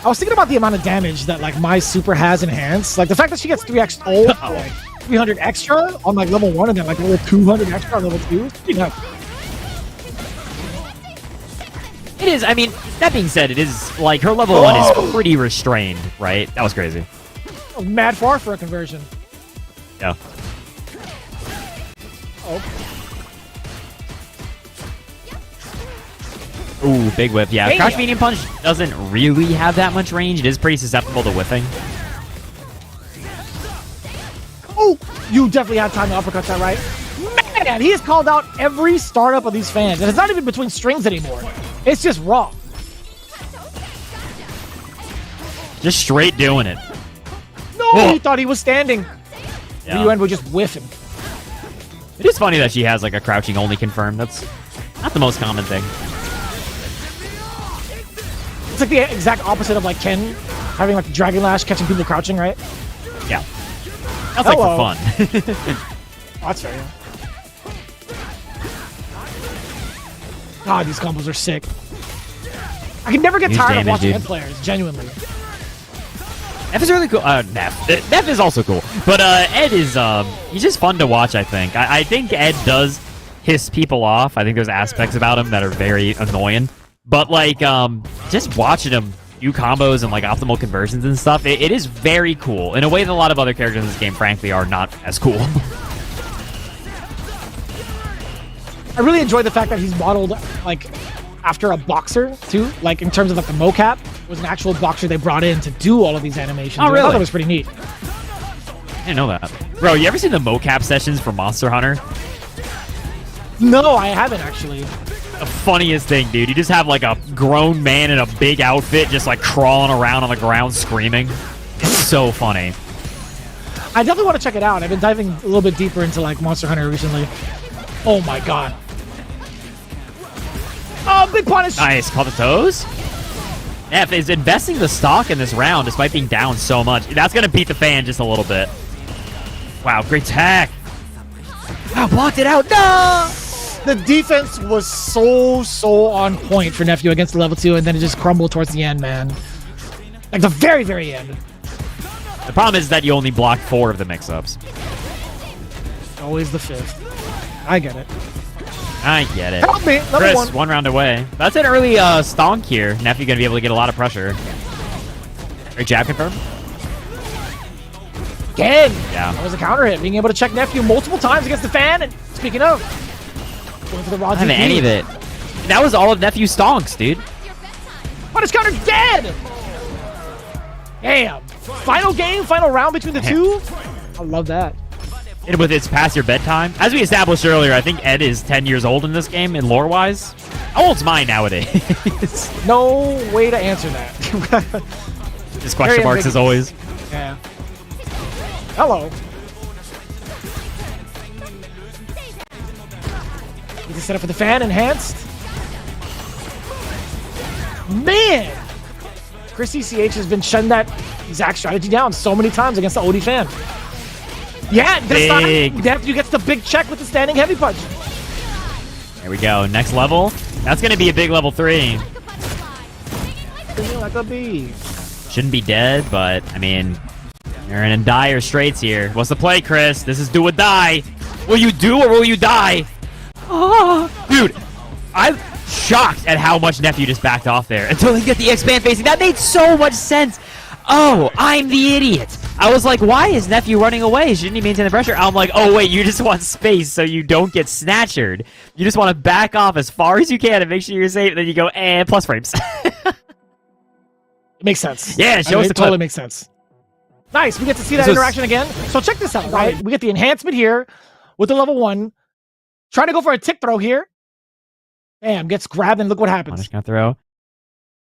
I was thinking about the amount of damage that, like, my super has enhanced. Like, the fact that she gets 3x like 300 extra on, like, level 1 and then, like, level 200 extra on level 2. Yeah. It is, I mean, that being said, it is, like, her level 1 is pretty restrained, right? That was crazy. Mad far for a conversion. Yeah. Oh. Ooh, big whip. Yeah, Damn. Crouch Medium Punch doesn't really have that much range. It is pretty susceptible to whiffing. Oh, you definitely had time to uppercut that, right? Man, he has called out every startup of these fans. And it's not even between strings anymore. It's just raw. Just straight doing it. No, Whoa. he thought he was standing. Yeah. UN would just whiff him. It is funny that she has, like, a crouching only confirmed. That's not the most common thing. It's like the exact opposite of, like, Ken having, like, Dragon Lash catching people crouching, right? Yeah. That's like for fun. Oh, that's fair, yeah. God, these combos are sick. I can never get Huge tired of damage, watching dude. Ed players, genuinely. Neff is really cool. Neff is also cool. But Ed is, he's just fun to watch, I think. I think Ed does hiss people off. I think there's aspects about him that are very annoying. But, like, just watching him do combos and, like, optimal conversions and stuff, it is very cool. In a way that a lot of other characters in this game, frankly, are not as cool. I really enjoy the fact that he's modeled, like, after a boxer, too. Like, in terms of, like, the mocap, was an actual boxer they brought in to do all of these animations. Oh, really? I thought that was pretty neat. I didn't know that. Bro, you ever seen the mocap sessions for Monster Hunter? No, I haven't, actually. The funniest thing, dude. You just have, like, a grown man in a big outfit just, like, crawling around on the ground screaming. It's so funny. I definitely want to check it out. I've been diving a little bit deeper into, like, Monster Hunter recently. Oh, my God. Oh, big punish! Nice. Call the toes? Neff is investing the stock in this round despite being down so much. That's going to beat the fan just a little bit. Wow, great tech. Wow, blocked it out. No! The defense was so on point for Nephew against the level 2, and then it just crumbled towards the end, man. Like the very, very end. The problem is that you only blocked 4 of the mix-ups. Always the 5th. I get it. I get it. Help me! Level Chris, 1. one round away. That's an early stonk here. Nephew going to be able to get a lot of pressure. Great jab confirm. Again! Yeah. That was a counter hit. Being able to check Nephew multiple times against the fan, and speaking of, going for the raw I haven't DP. any of it. That was all of Nephew's stonks, dude. Punish counter dead! Damn. Final game, final round between the two? I love that. And with it's past your bedtime. As we established earlier, I think Ed is 10 years old in this game, in lore-wise. How old's mine nowadays? No way to answer that. Just question marks as always. Yeah. Hello. Need to set up for the fan, enhanced. Man! Chris ECH has been shutting that exact strategy down so many times against the OD fan. Yeah, this time, Nephew gets the big check with the standing heavy punch. There we go. Next level. That's going to be a big level 3. Like a bee. Shouldn't be dead, but, I mean, You're in dire straits here. What's the play, Chris? This is do or die. Will you do or will you die? Oh, dude, I'm shocked at how much Nephew just backed off there until he got the expand facing. That made so much sense. Oh, I'm the idiot. I was like, why is Nephew running away? Shouldn't he maintain the pressure? I'm like, oh, wait, you just want space so you don't get snatchered. You just want to back off as far as you can and make sure you're safe. And then you go, plus frames. It makes sense. Yeah, show us the totally clip. makes sense. Nice. We get to see that interaction again. So check this out, right? We get the enhancement here with the level 1. Trying to go for a tick throw here. Bam, gets grabbed, and look what happens. Punish gonna throw.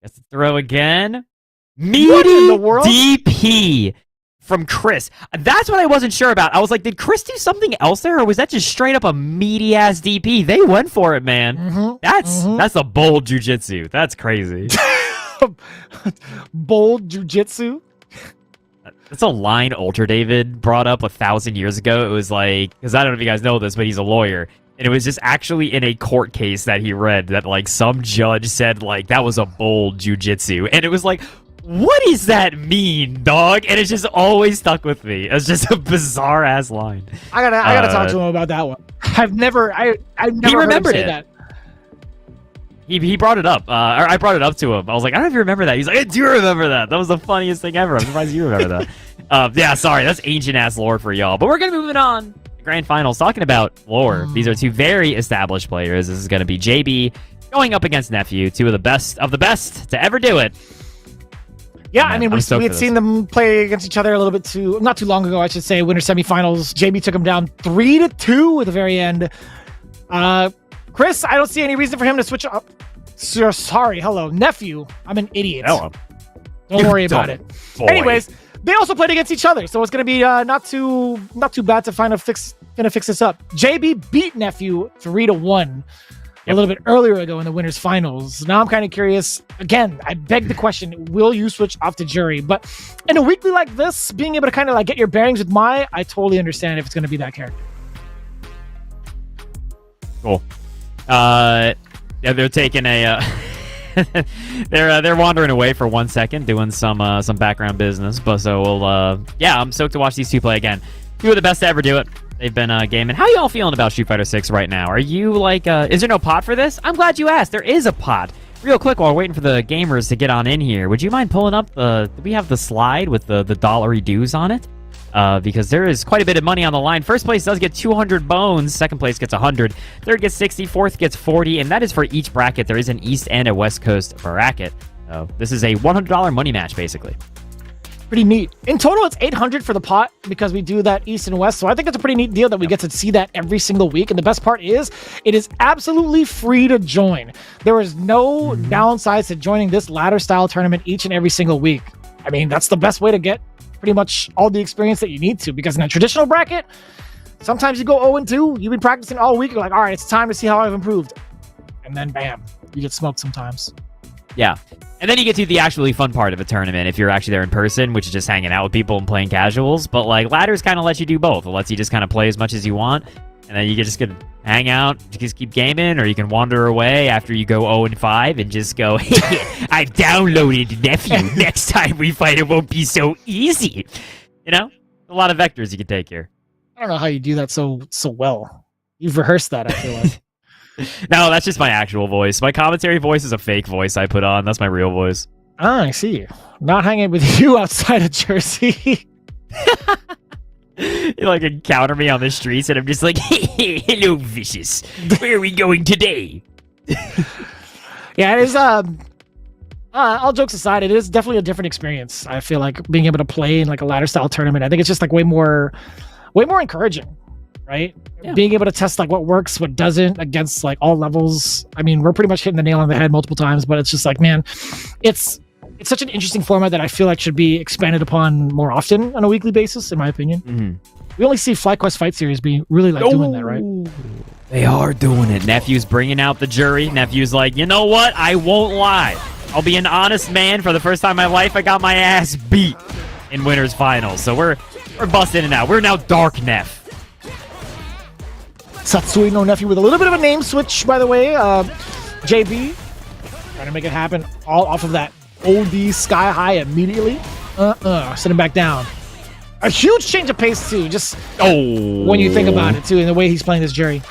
Gets to throw again. What in the world? DP from Chris. That's what I wasn't sure about. I was like, did Chris do something else there, or was that just straight up a meaty ass DP? They went for it, man. That's a bold jujitsu. That's crazy. Bold jujitsu. That's a line Ultra David brought up 1,000 years ago. It was like, because I don't know if you guys know this, but he's a lawyer. And it was just actually in a court case that he read that, like, some judge said, like, that was a bold jujitsu. And it was like, what does that mean, dog? And it's just always stuck with me. It's just a bizarre ass line. I gotta talk to him about that one. I've never heard him say that. He brought it up. Or I brought it up to him. I was like, I don't know if you remember that. He's like, I do remember that. That was the funniest thing ever. I'm surprised you remember that. Yeah, sorry. That's ancient ass lore for y'all. But we're gonna move it on. Grand finals, talking about lore. These are two very established players. This is going to be JB going up against Nephew, two of the best to ever do it. Yeah, I mean, we had seen them play against each other a little bit not too long ago, I should say, winter semifinals. JB took him down 3-2 at the very end. Chris, I don't see any reason for him to switch up. Sorry, hello, Nephew. I'm an idiot. Hello. Don't worry about it. Boy. Anyways, they also played against each other, so it's going to be not too bad to fix this up. JB beat Nephew 3-1 a little bit earlier ago in the winners finals. Now I'm kind of curious. Again, I beg the question: will you switch off to Jury? But in a weekly like this, being able to kind of like get your bearings with I totally understand if it's going to be that character. Cool. Yeah, they're taking a. They're wandering away for 1 second, doing some background business. But so we'll yeah, I'm stoked to watch these two play again. Two of the best to ever do it. They've been gaming. How y'all feeling about Street Fighter 6 right now? Are you like is there no pot for this? I'm glad you asked. There is a pot. Real quick, while we're waiting for the gamers to get on in here, would you mind pulling up do we have the slide with the dollary dues on it? Because there is quite a bit of money on the line. First place does get 200 bones. Second place gets 100. Third gets 60. Fourth gets 40. And that is for each bracket. There is an East and a West Coast bracket. So this is a $100 money match, basically. Pretty neat. In total, it's 800 for the pot because we do that East and West. So I think it's a pretty neat deal that we get to see that every single week. And the best part is, it is absolutely free to join. There is no downsides to joining this ladder style tournament each and every single week. I mean, that's the best way to get pretty much all the experience that you need to, because in a traditional bracket, sometimes you go 0-2, you've been practicing all week, you're like, all right, it's time to see how I've improved. And then bam, you get smoked sometimes. Yeah. And then you get to the actually fun part of a tournament if you're actually there in person, which is just hanging out with people and playing casuals. But like ladders kind of lets you do both. It lets you just kind of play as much as you want. And then you can just get hang out, just keep gaming, or you can wander away after you go 0-5 and just go, hey, I've downloaded Nephew. Next time we fight, it won't be so easy. You know? A lot of vectors you can take here. I don't know how you do that so well. You've rehearsed that, I feel like. No, that's just my actual voice. My commentary voice is a fake voice I put on. That's my real voice. Ah, I see. Not hanging with you outside of Jersey. You like encounter me on the streets and I'm just like, hey, hello, Vicious. Where are we going today? Yeah, it is, all jokes aside, it is definitely a different experience. I feel like being able to play in like a ladder style tournament, I think it's just like way more encouraging, right? Yeah. Being able to test like what works, what doesn't against like all levels. I mean, we're pretty much hitting the nail on the head multiple times, but it's just like, man, it's such an interesting format that I feel like should be expanded upon more often on a weekly basis, in my opinion. Mm-hmm. We only see FlyQuest Fight Series being really like doing that, right? They are doing it. Nephew's bringing out the jury. Nephew's like, you know what? I won't lie. I'll be an honest man. For the first time in my life, I got my ass beat in winners finals. So we're busting in and out. We're now Dark Neph. Satsui no Nephew with a little bit of a name switch, by the way. JB trying to make it happen all off of that OD Sky High immediately. Send him back down. A huge change of pace, too, just Oh. when you think about it, too, and the way he's playing this Jerry.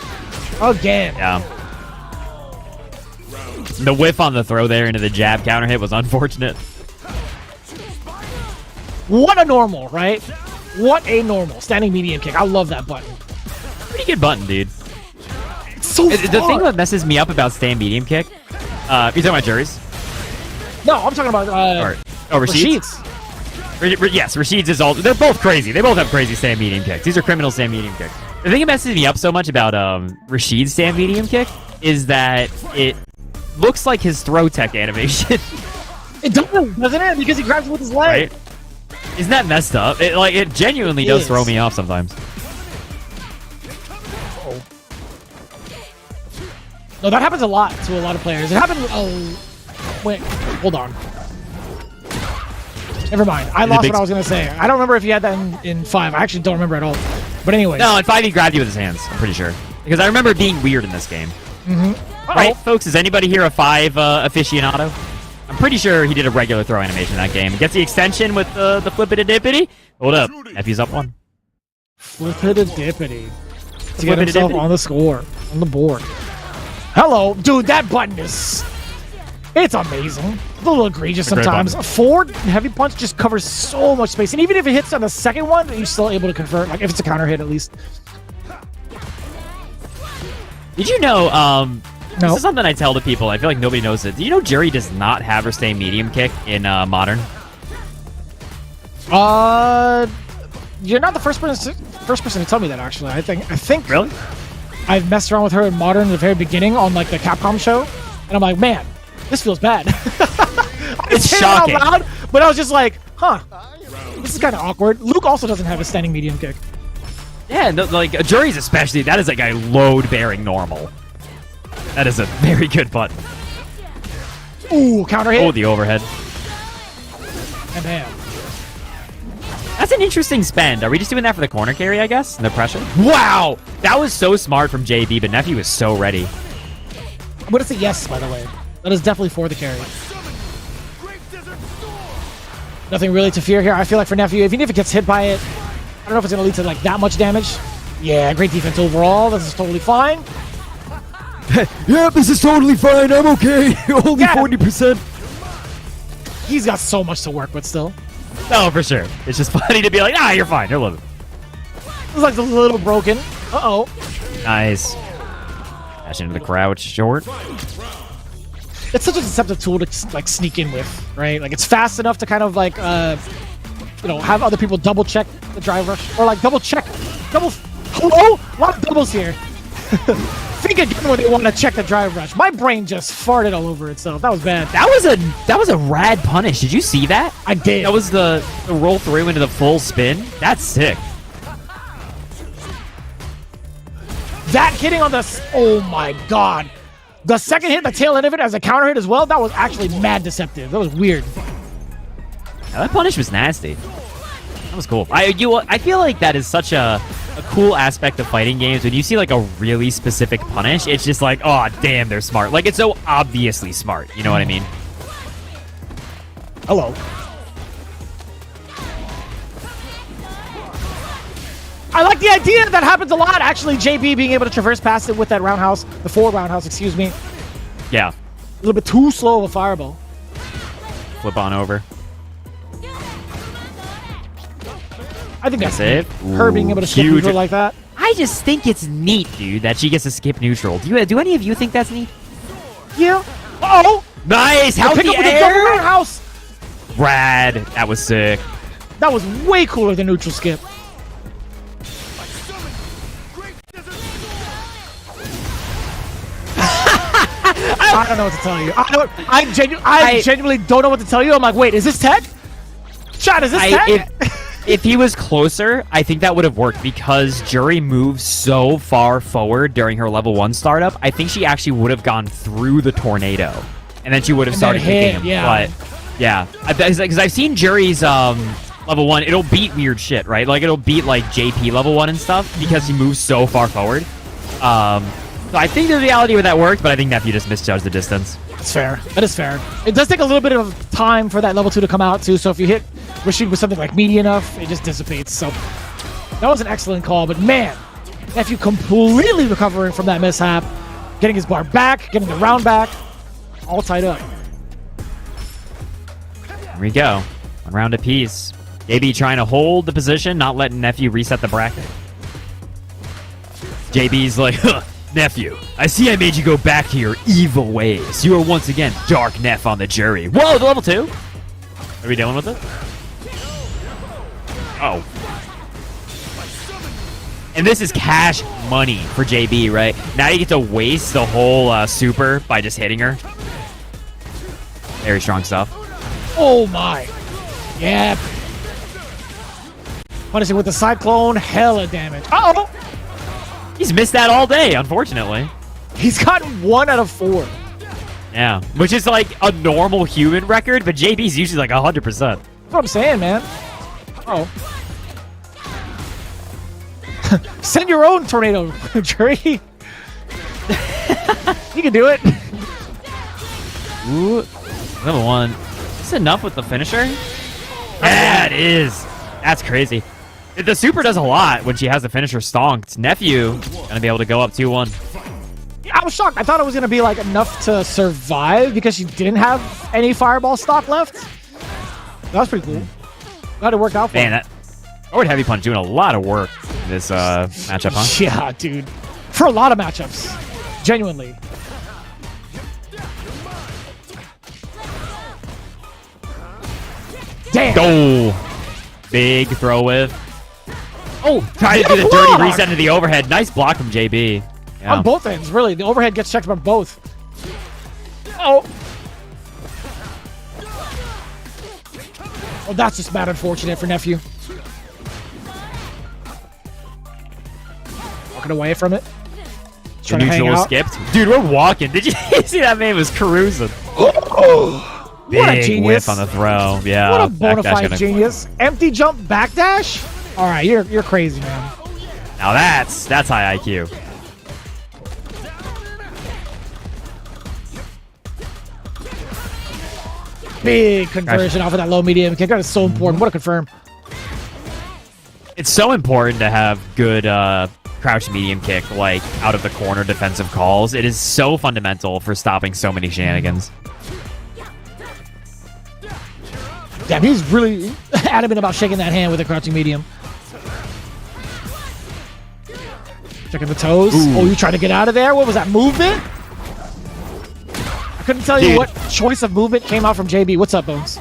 Again. Yeah. The whiff on the throw there into the jab counter hit was unfortunate. What a normal, right? What a normal. Standing medium kick. I love that button. Pretty good button, dude. It's so The fun. thing that messes me up about stand medium kick, you talking about Juries? No, I'm talking about Rashid's? Yes, Rashid's is all. They're both crazy. They both have crazy stand medium kicks. These are criminal stand medium kicks. The thing that messes me up so much about Rashid's stand medium kick is that it looks like his throw tech animation. It does, doesn't it? Because he grabs it with his leg. Right? Isn't that messed up? It genuinely does throw me off sometimes. Oh. No, that happens a lot to a lot of players. It happened. Oh, wait, hold on. Never mind. I lost what I was gonna say. I don't remember if he had that in 5. I actually don't remember at all. But anyway. No, in 5 he grabbed you with his hands. I'm pretty sure because I remember it being weird in this game. Right, folks? Is anybody here a 5 aficionado? I'm pretty sure he did a regular throw animation in that game. Gets the extension with the flip-it-a-dippity. Hold up. Nephew's up 1. Flip-it-a-dippity. To get himself on the score. On the board. Hello. Dude, that button is... It's amazing. It's a little egregious sometimes. Forward heavy punch just covers so much space. And even if it hits on the second one, you're still able to convert. Like, if it's a counter hit, at least. Did you know, No. This is something I tell to people. I feel like nobody knows it. Do you know Jerry does not have her stay medium kick in Modern? You're not the first person to tell me that, actually. I think Really? I've messed around with her in Modern at the very beginning on like the Capcom show, and I'm like, man, this feels bad. It's shocking. Out loud, but I was just like, huh, this is kind of awkward. Luke also doesn't have a standing medium kick. Yeah, no, like Jerry's especially. That is like a load-bearing normal. That is a very good button. Ooh, counter hit. Oh, the overhead. And bam. That's an interesting spend. Are we just doing that for the corner carry, I guess? No pressure? Wow! That was so smart from JB, but Nephew was so ready. I'm going to say yes, by the way. That is definitely for the carry. Nothing really to fear here. I feel like for Nephew, even if it gets hit by it, I don't know if it's going to lead to like that much damage. Yeah, great defense overall. This is totally fine. Yep, this is totally fine. I'm okay. Only 40%. He's got so much to work with still. No, for sure. It's just funny to be like, you're fine. You're living. It's like a little broken. Uh-oh. Nice. Dash into the crouch short. It's such a deceptive tool to like sneak in with, right? Like it's fast enough to kind of like, have other people double check the drive rush or like double. Hello? A lot of doubles here. Think again when they want to check the drive rush. My brain just farted all over itself. That was bad. That was a rad punish. Did you see that? I did. That was the roll through into the full spin. That's sick. That hitting on the... Oh my god. The second hit, the tail end of it as a counter hit as well, that was actually mad deceptive. That was weird. Yeah, that punish was nasty. That was cool. I feel like that is such a cool aspect of fighting games. When you see like a really specific punish, it's just like, oh, damn, they're smart. Like, it's so obviously smart. You know what I mean? Hello. I like the idea. That happens a lot, actually. JB being able to traverse past it with that roundhouse. The forward roundhouse, excuse me. Yeah. A little bit too slow of a fireball. Flip on over. I think that's it. Her being able to skip neutral like that. I just think it's neat, dude, that she gets to skip neutral. Do any of you think that's neat? Yeah. Uh-oh. Nice. How pick up with the double roundhouse. Rad. That was sick. That was way cooler than neutral skip. I don't know what to tell you. I genuinely don't know what to tell you. I'm like, wait, is this tech? Chad, is this tech? If he was closer, I think that would have worked because Jury moves so far forward during her level 1 startup. I think she actually would have gone through the tornado, and then she would have started kicking him. Yeah. But yeah, because I've seen Jury's level 1. It'll beat weird shit, right? Like it'll beat like JP level 1 and stuff because he moves so far forward. So I think there's reality where that worked, but I think Nephew just misjudged the distance. That's fair. That is fair. It does take a little bit of time for that level 2 to come out too. So if you hit Wishing was something like meaty enough, it just dissipates. So that was an excellent call, but man, Nephew completely recovering from that mishap, getting his bar back, getting the round back, all tied up. Here we go. 1 round apiece. JB trying to hold the position, not letting Nephew reset the bracket. JB's like, huh, Nephew, I see I made you go back to your evil ways. You are once again Dark Neff on the jury. Whoa, the level 2? Are we dealing with it? Oh. And this is cash money for JB, right? Now you get to waste the whole super by just hitting her. Very strong stuff. Oh my. Yeah. Punishing with the Cyclone, hella damage. Uh-oh. He's missed that all day, unfortunately. He's gotten 1 out of 4. Yeah, which is like a normal human record, but JB's usually like 100%. That's what I'm saying, man. Oh. Send your own tornado, Jury. You can do it. Ooh, level 1. Is this enough with the finisher? Yeah, it is. That's crazy. The super does a lot when she has the finisher stonked. Nephew gonna be able to go up 2-1. I was shocked. I thought it was going to be like enough to survive because she didn't have any fireball stock left. That was pretty cool. Glad it worked out for Man, her. that forward heavy punch doing a lot of work in this matchup, huh? Yeah, dude. For a lot of matchups. Genuinely. Damn. Oh, big throw with. Oh, try to do the dirty reset into the overhead. Nice block from JB. Yeah. On both ends, really. The overhead gets checked by both. Oh. Oh, that's just bad unfortunate for Nephew. Walking away from it. The Trying to hang neutral out. skipped. Dude, we're walking. Did you see that man was cruising? Oh, what a Big genius. whiff on the throw. Yeah. What a backdash bona fide gonna- genius. Empty jump backdash? All right, you're crazy, man. Now that's high IQ. Big conversion off of that low medium kick. That is so important. What a confirm. It's so important to have good crouch medium kick, like out of the corner defensive calls. It is so fundamental for stopping so many shenanigans. Damn, he's really adamant about shaking that hand with a crouching medium. Checking the toes. Ooh. Oh, you trying to get out of there? What was that, movement? I couldn't tell you Dude. what choice of movement came out from JB. What's up, Bones?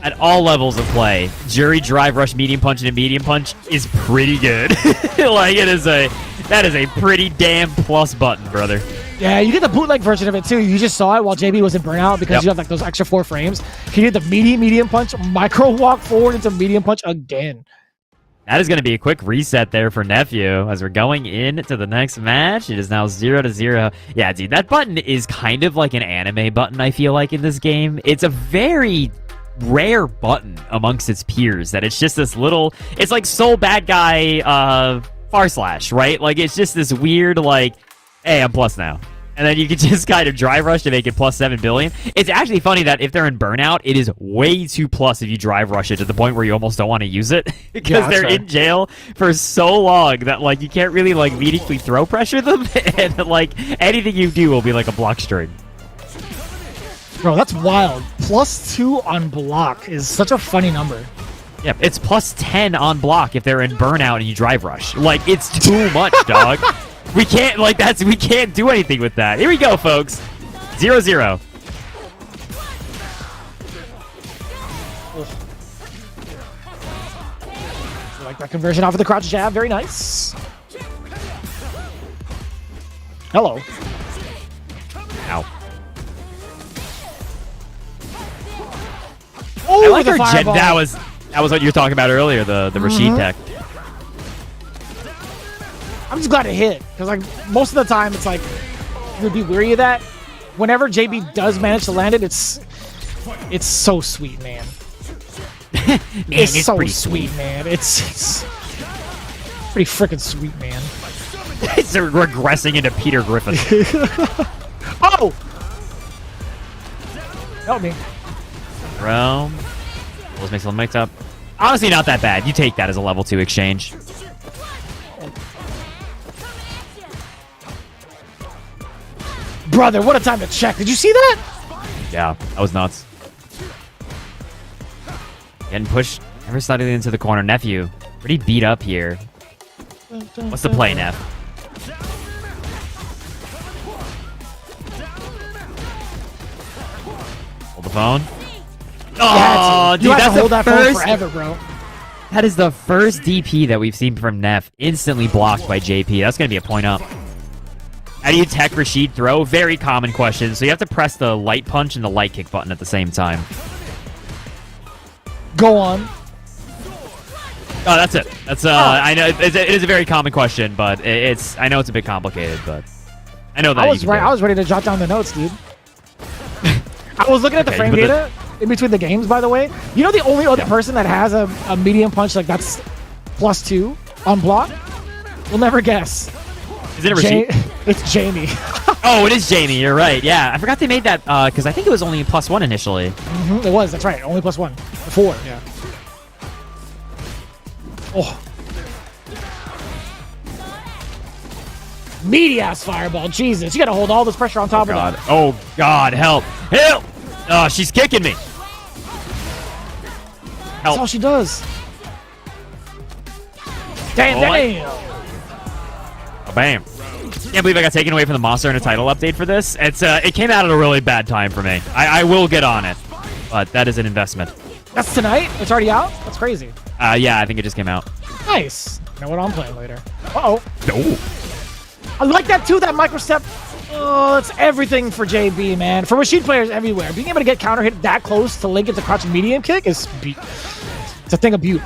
At all levels of play, jury drive rush medium punch and a medium punch is pretty good. Like that is a pretty damn plus button, brother. Yeah, you get the bootleg version of it too. You just saw it while JB was in burnout because Yep. you have like those extra 4 frames. He did the medium punch, micro walk forward into medium punch again. That is going to be a quick reset there for Nephew as we're going into the next match. It is now 0-0. Yeah, dude, that button is kind of like an anime button, I feel like, in this game. It's a very rare button amongst its peers that it's just this little... It's like Soul Bad Guy Far Slash, right? Like, it's just this weird, like, hey, I'm plus now. And then you can just kind of drive rush to make it plus 7 billion. It's actually funny that if they're in burnout, it is way too plus if you drive rush it to the point where you almost don't want to use it because Yeah, that's they're fair. in jail for so long that like you can't really like meaningfully throw pressure them, and like anything you do will be like a block string. Bro, that's wild. +2 on block is such a funny number. Yeah, it's plus 10 on block if they're in burnout and you drive rush. Like it's too much, dog. We can't we can't do anything with that. Here we go, folks. 0-0. I like that conversion off of the crouch jab. Very nice. Hello. Ow. Oh, I like the her gen. fireball. That was what you were talking about earlier. The Rashid tech. I'm just glad it hit because like most of the time it's like you would be weary of that. Whenever JB does manage to land it, it's so sweet, man. It's so pretty sweet, man. It's pretty freaking sweet, man. It's regressing into Peter Griffin. Oh! Help me. Bro. Let's make some mix up. Honestly, not that bad. You take that as a level 2 exchange. Brother, what a time to check. Did you see that? Yeah, that was nuts. Getting pushed ever slightly into the corner. Nephew, pretty beat up here. What's the play, Neff? Hold the phone. Oh, dude, that's hold that phone first. forever, bro. That is the first DP that we've seen from Neff. Instantly blocked by JP. That's gonna be a point up. How do you tech Rashid throw? Very common question. So you have to press the light punch and the light kick button at the same time. Go on. Oh, that's it. That's I know it is a very common question, but it's I know it's a bit complicated, but I know that I was ready to jot down the notes, dude. I was looking at the frame data in between the games, by the way. You know the only other person that has a medium punch like that's +2 on block? We'll never guess. Is it a Rashid? It's Jamie. Oh, it is Jamie. You're right. Yeah, I forgot they made that because I think it was only +1 initially. Mm-hmm, it was. That's right. Only +1. 4. Yeah. Oh. Meaty ass fireball. Jesus, you gotta hold all this pressure on top of that. Oh God, help! Help! Oh, she's kicking me. Help! That's all she does. Damn! Oh, bam! Can't believe I got taken away from the Monster Hunter title update for this. It came out at a really bad time for me. I will get on it, but that is an investment. That's tonight? It's already out? That's crazy. Yeah, I think it just came out. Nice. You know what I'm playing later. Uh-oh. No. I like that too, that micro step. Oh, it's everything for JB, man. For Rashid players everywhere. Being able to get counter hit that close to link it to crouching medium kick is it's a thing of beauty.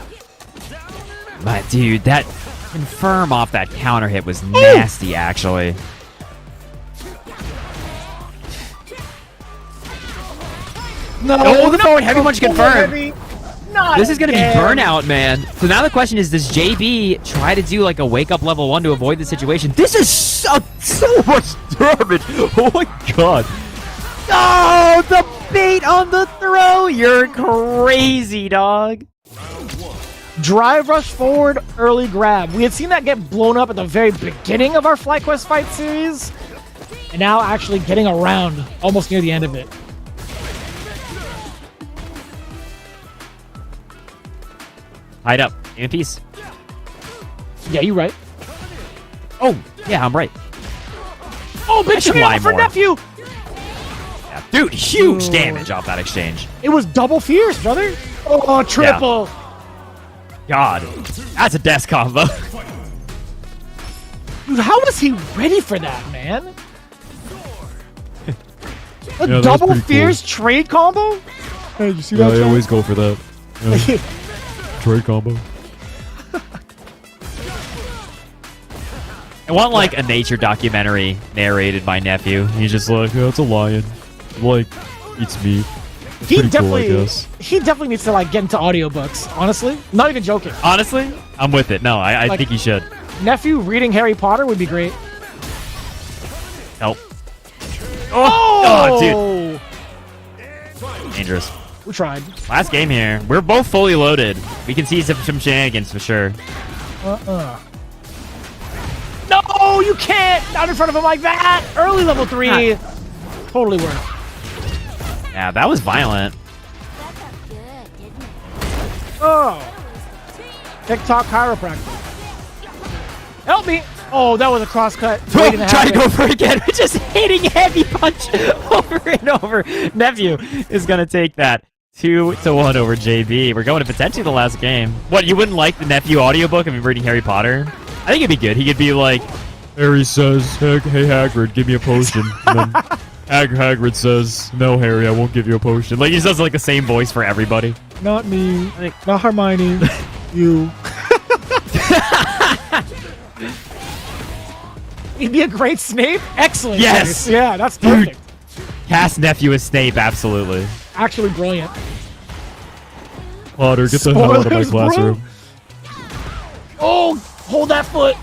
My dude, that confirm off that counter hit was nasty, actually. No, the forward heavy punch confirmed. This is going to be again. burnout, man. So now the question is, does JB try to do like a wake up level 1 to avoid the situation? This is so much damage. Oh my God. Oh, the bait on the throw. You're crazy, dog. Drive rush forward, early grab. We had seen that get blown up at the very beginning of our FlyQuest fight series. And now actually getting around almost near the end of it. Hide up. In peace. Yeah, you're right. Oh, yeah, I'm right. Oh, big shot for more. Nephew! Yeah, dude, huge damage off that exchange. It was double fierce, brother. Oh, triple. God, that's a death combo. Dude, how was he ready for that, man? A Yeah, double fierce trade combo? Hey, you see that? I always go for that. Yeah. Trade combo. I want like a nature documentary narrated by Nephew. He's just like, yeah, it's a lion. Like, eats meat. It's He pretty definitely, cool, I guess. he definitely needs to like get into audiobooks. Honestly, not even joking. Honestly, I'm with it. No, I Like- think he should. Nephew reading Harry Potter would be great. Help. Oh, dude. Dangerous. We tried. Last game here. We're both fully loaded. We can see some shenanigans for sure. No, you can't! Not in front of him like that! Early level 3. Totally worth. Yeah, that was violent. Oh. TikTok chiropractor. Help me! Oh, that was a cross cut. Try to go for it again. We're just hitting heavy punch over and over. Nephew is going to take that 2-1 over JB. We're going to potentially the last game. What, you wouldn't like the Nephew audiobook of him reading Harry Potter? I think it'd be good. He could be like, Harry says, hey Hagrid, give me a potion. And then Hagrid says, no Harry, I won't give you a potion. like he just does like the same voice for everybody. Not me. Not Hermione. You. He'd be a great Snape. Excellent. Yes. Choice. Yeah, that's perfect. Cast Nephew as Snape, absolutely. Actually brilliant. Potter, get the hell out of my Spoilers, bro. classroom. Oh, hold that foot.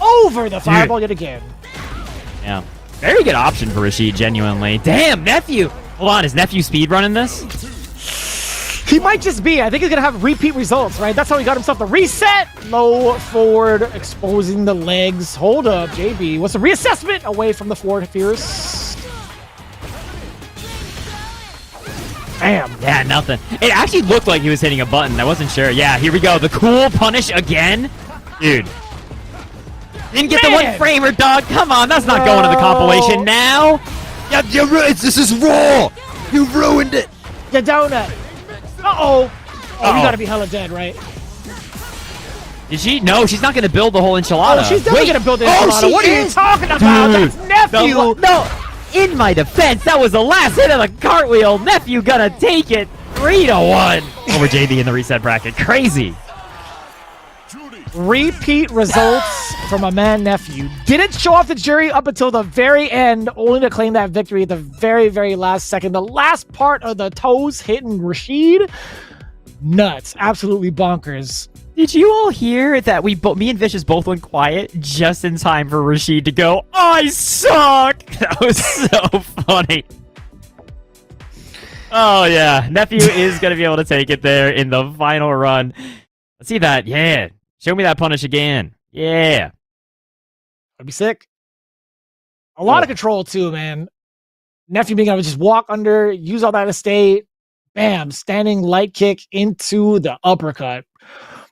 Over the fireball yet again. Yeah. Very good option for Rashid, genuinely. Damn, Nephew! Hold on, is nephew speed running this? He might just be. I think he's going to have repeat results, right? That's how he got himself the reset. Low forward, exposing the legs. Hold up, JB. What's the reassessment? Away from the forward fierce. Bam. Yeah, nothing. It actually looked like he was hitting a button. I wasn't sure. Yeah, here we go. The cool punish again. Dude. Didn't get the one framer, dog. Come on, that's not going to the compilation now. Yeah, this is raw. You ruined it. You donut. Uh-oh. Oh, you gotta be hella dead, right? Did she? No, she's not going to build the whole enchilada. Oh, she's definitely gonna build the enchilada. What are you talking about? Dude, That's nephew. No, in my defense, that was the last hit of the cartwheel. Nephew gonna take it 3-1 over JB in the reset bracket. Crazy. Repeat results from a man nephew. Didn't show off the jury up until the very end, only to claim that victory at the very, very last second. The last part of the toes hitting Rashid. Nuts. Absolutely bonkers. Did you all hear that me and Vicious both went quiet just in time for Rashid to go, I suck? That was so funny. Oh, yeah. Nephew is going to be able to take it there in the final run. Let's see that. Yeah. Show me that punish again. Yeah. That'd be sick. A lot of control, too, man. Nephew being able to just walk under, use all that estate. Bam. Standing light kick into the uppercut.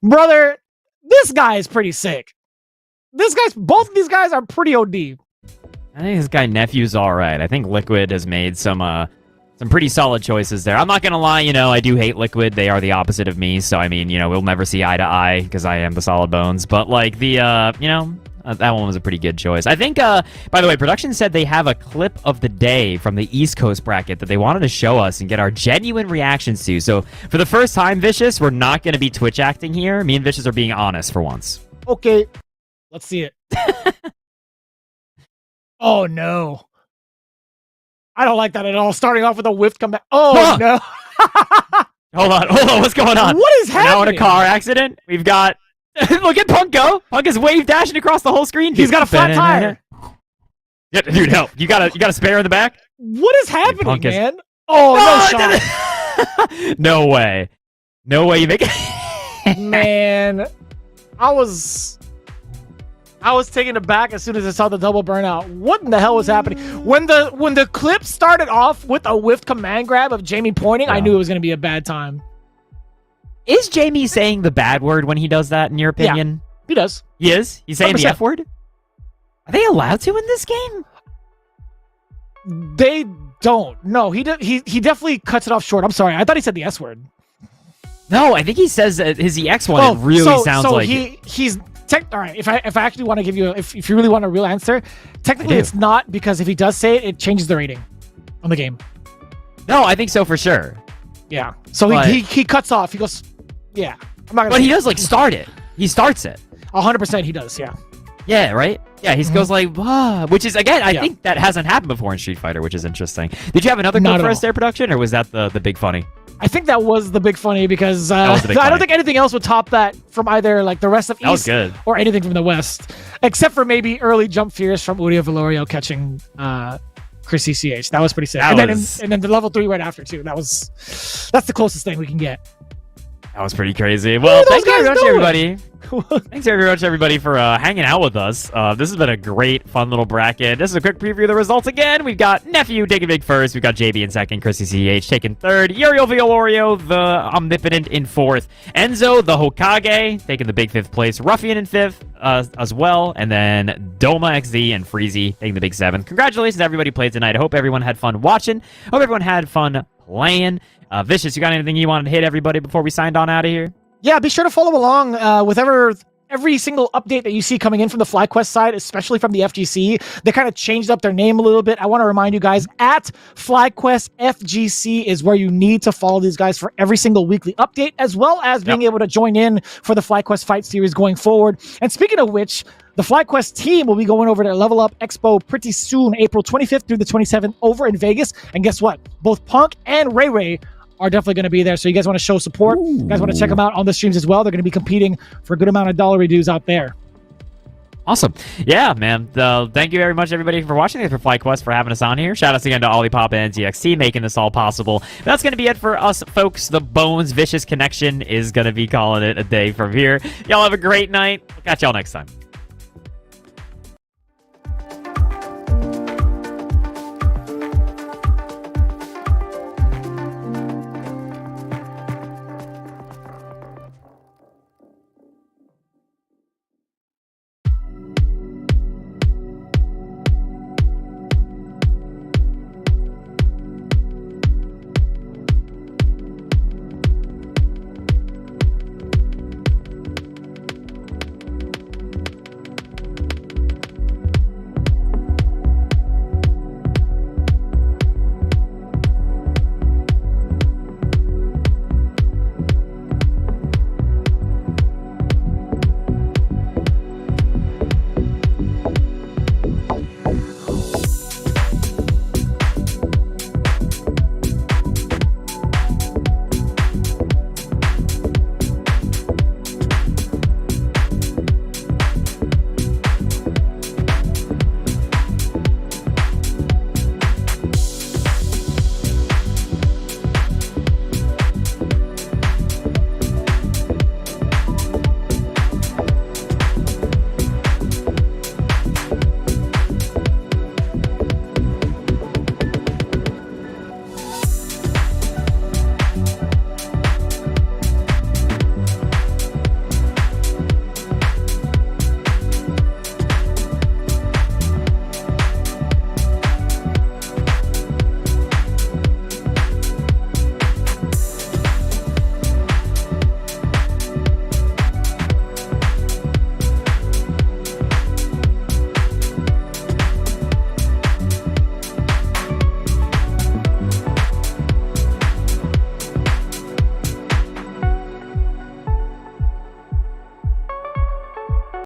Brother, this guy is pretty sick. Both of these guys are pretty OD. I think this guy Nephew's all right. I think Liquid has made some pretty solid choices there. I'm not going to lie, I do hate Liquid. They are the opposite of me. So, I mean, we'll never see eye to eye because I am the solid bones. But, like, that one was a pretty good choice. I think, by the way, production said they have a clip of the day from the East Coast bracket that they wanted to show us and get our genuine reactions to. So, for the first time, Vicious, we're not going to be Twitch acting here. Me and Vicious are being honest for once. Okay. Let's see it. Oh, no. I don't like that at all. Starting off with a whiffed comeback. Oh, no. Hold on. What's going on? What is happening? Now in a car accident. We've got... Look at Punk go. Punk is wave dashing across the whole screen. He's got a flat tire. Yeah, dude, help. You got a spare in the back? What is happening, dude, man? Oh, no shot. No way. No way you make it. Man, I was taken aback as soon as I saw the double burnout. What in the hell was happening? When the clip started off with a whiffed command grab of Jamie pointing, I knew it was going to be a bad time. Is Jamie saying the bad word when he does that, in your opinion? Yeah, he does. He is? He's saying 100%. The F word? Are they allowed to in this game? They don't. No, he definitely cuts it off short. I'm sorry. I thought he said the S word. No, I think he says his EX one. It really sounds like he's... all right, if I actually want to give you, if you really want a real answer, technically it's not, because if he does say it, it changes the rating on the game. No, I think so for sure. Yeah. So he cuts off. He goes, yeah. I'm not gonna but he does start it. He starts it. 100% he does. Yeah. Yeah. Right. Yeah. He goes like, which is again, I think that hasn't happened before in Street Fighter, which is interesting. Did you have another clip for us there, production, or was that the big funny? I think that was the big funny, because I don't think anything else would top that from either the rest of East or anything from the West, except for maybe early jump fears from Udio Valorio catching Chris CCH. That was pretty sick. And then the level 3 right after too. That's the closest thing we can get. That was pretty crazy. Well, thanks very much, everybody. Thanks very much, everybody, for hanging out with us. This has been a great, fun little bracket. This is a quick preview of the results again. We've got Nephew taking big first. We've got JB in second. Chrissy CH taking third. Uriel Valorio, the Omnipotent, in fourth. Enzo, the Hokage, taking the big fifth place. Ruffian in fifth as well. And then Doma XZ and Freezy taking the big seventh. Congratulations to everybody who played tonight. I hope everyone had fun watching. Hope everyone had fun playing. Vicious, you got anything you wanted to hit everybody before we signed on out of here? Yeah, be sure to follow along with every single update that you see coming in from the FlyQuest side, especially from the FGC. They kind of changed up their name a little bit. I want to remind you guys, at FlyQuest FGC is where you need to follow these guys for every single weekly update, as well as being able to join in for the FlyQuest Fight Series going forward. And speaking of which, the FlyQuest team will be going over to Level Up Expo pretty soon, April 25th through the 27th over in Vegas. And guess what? Both Punk and Ray Ray are definitely going to be there. So you guys want to show support. You guys want to check them out on the streams as well. They're going to be competing for a good amount of dollary dues out there. Awesome. Yeah, man. Thank you very much, everybody, for watching. Thanks for FlyQuest for having us on here. Shout outs again to Olipop and NZXT making this all possible. That's going to be it for us, folks. The Bones Vicious Connection is going to be calling it a day from here. Y'all have a great night. We'll catch y'all next time.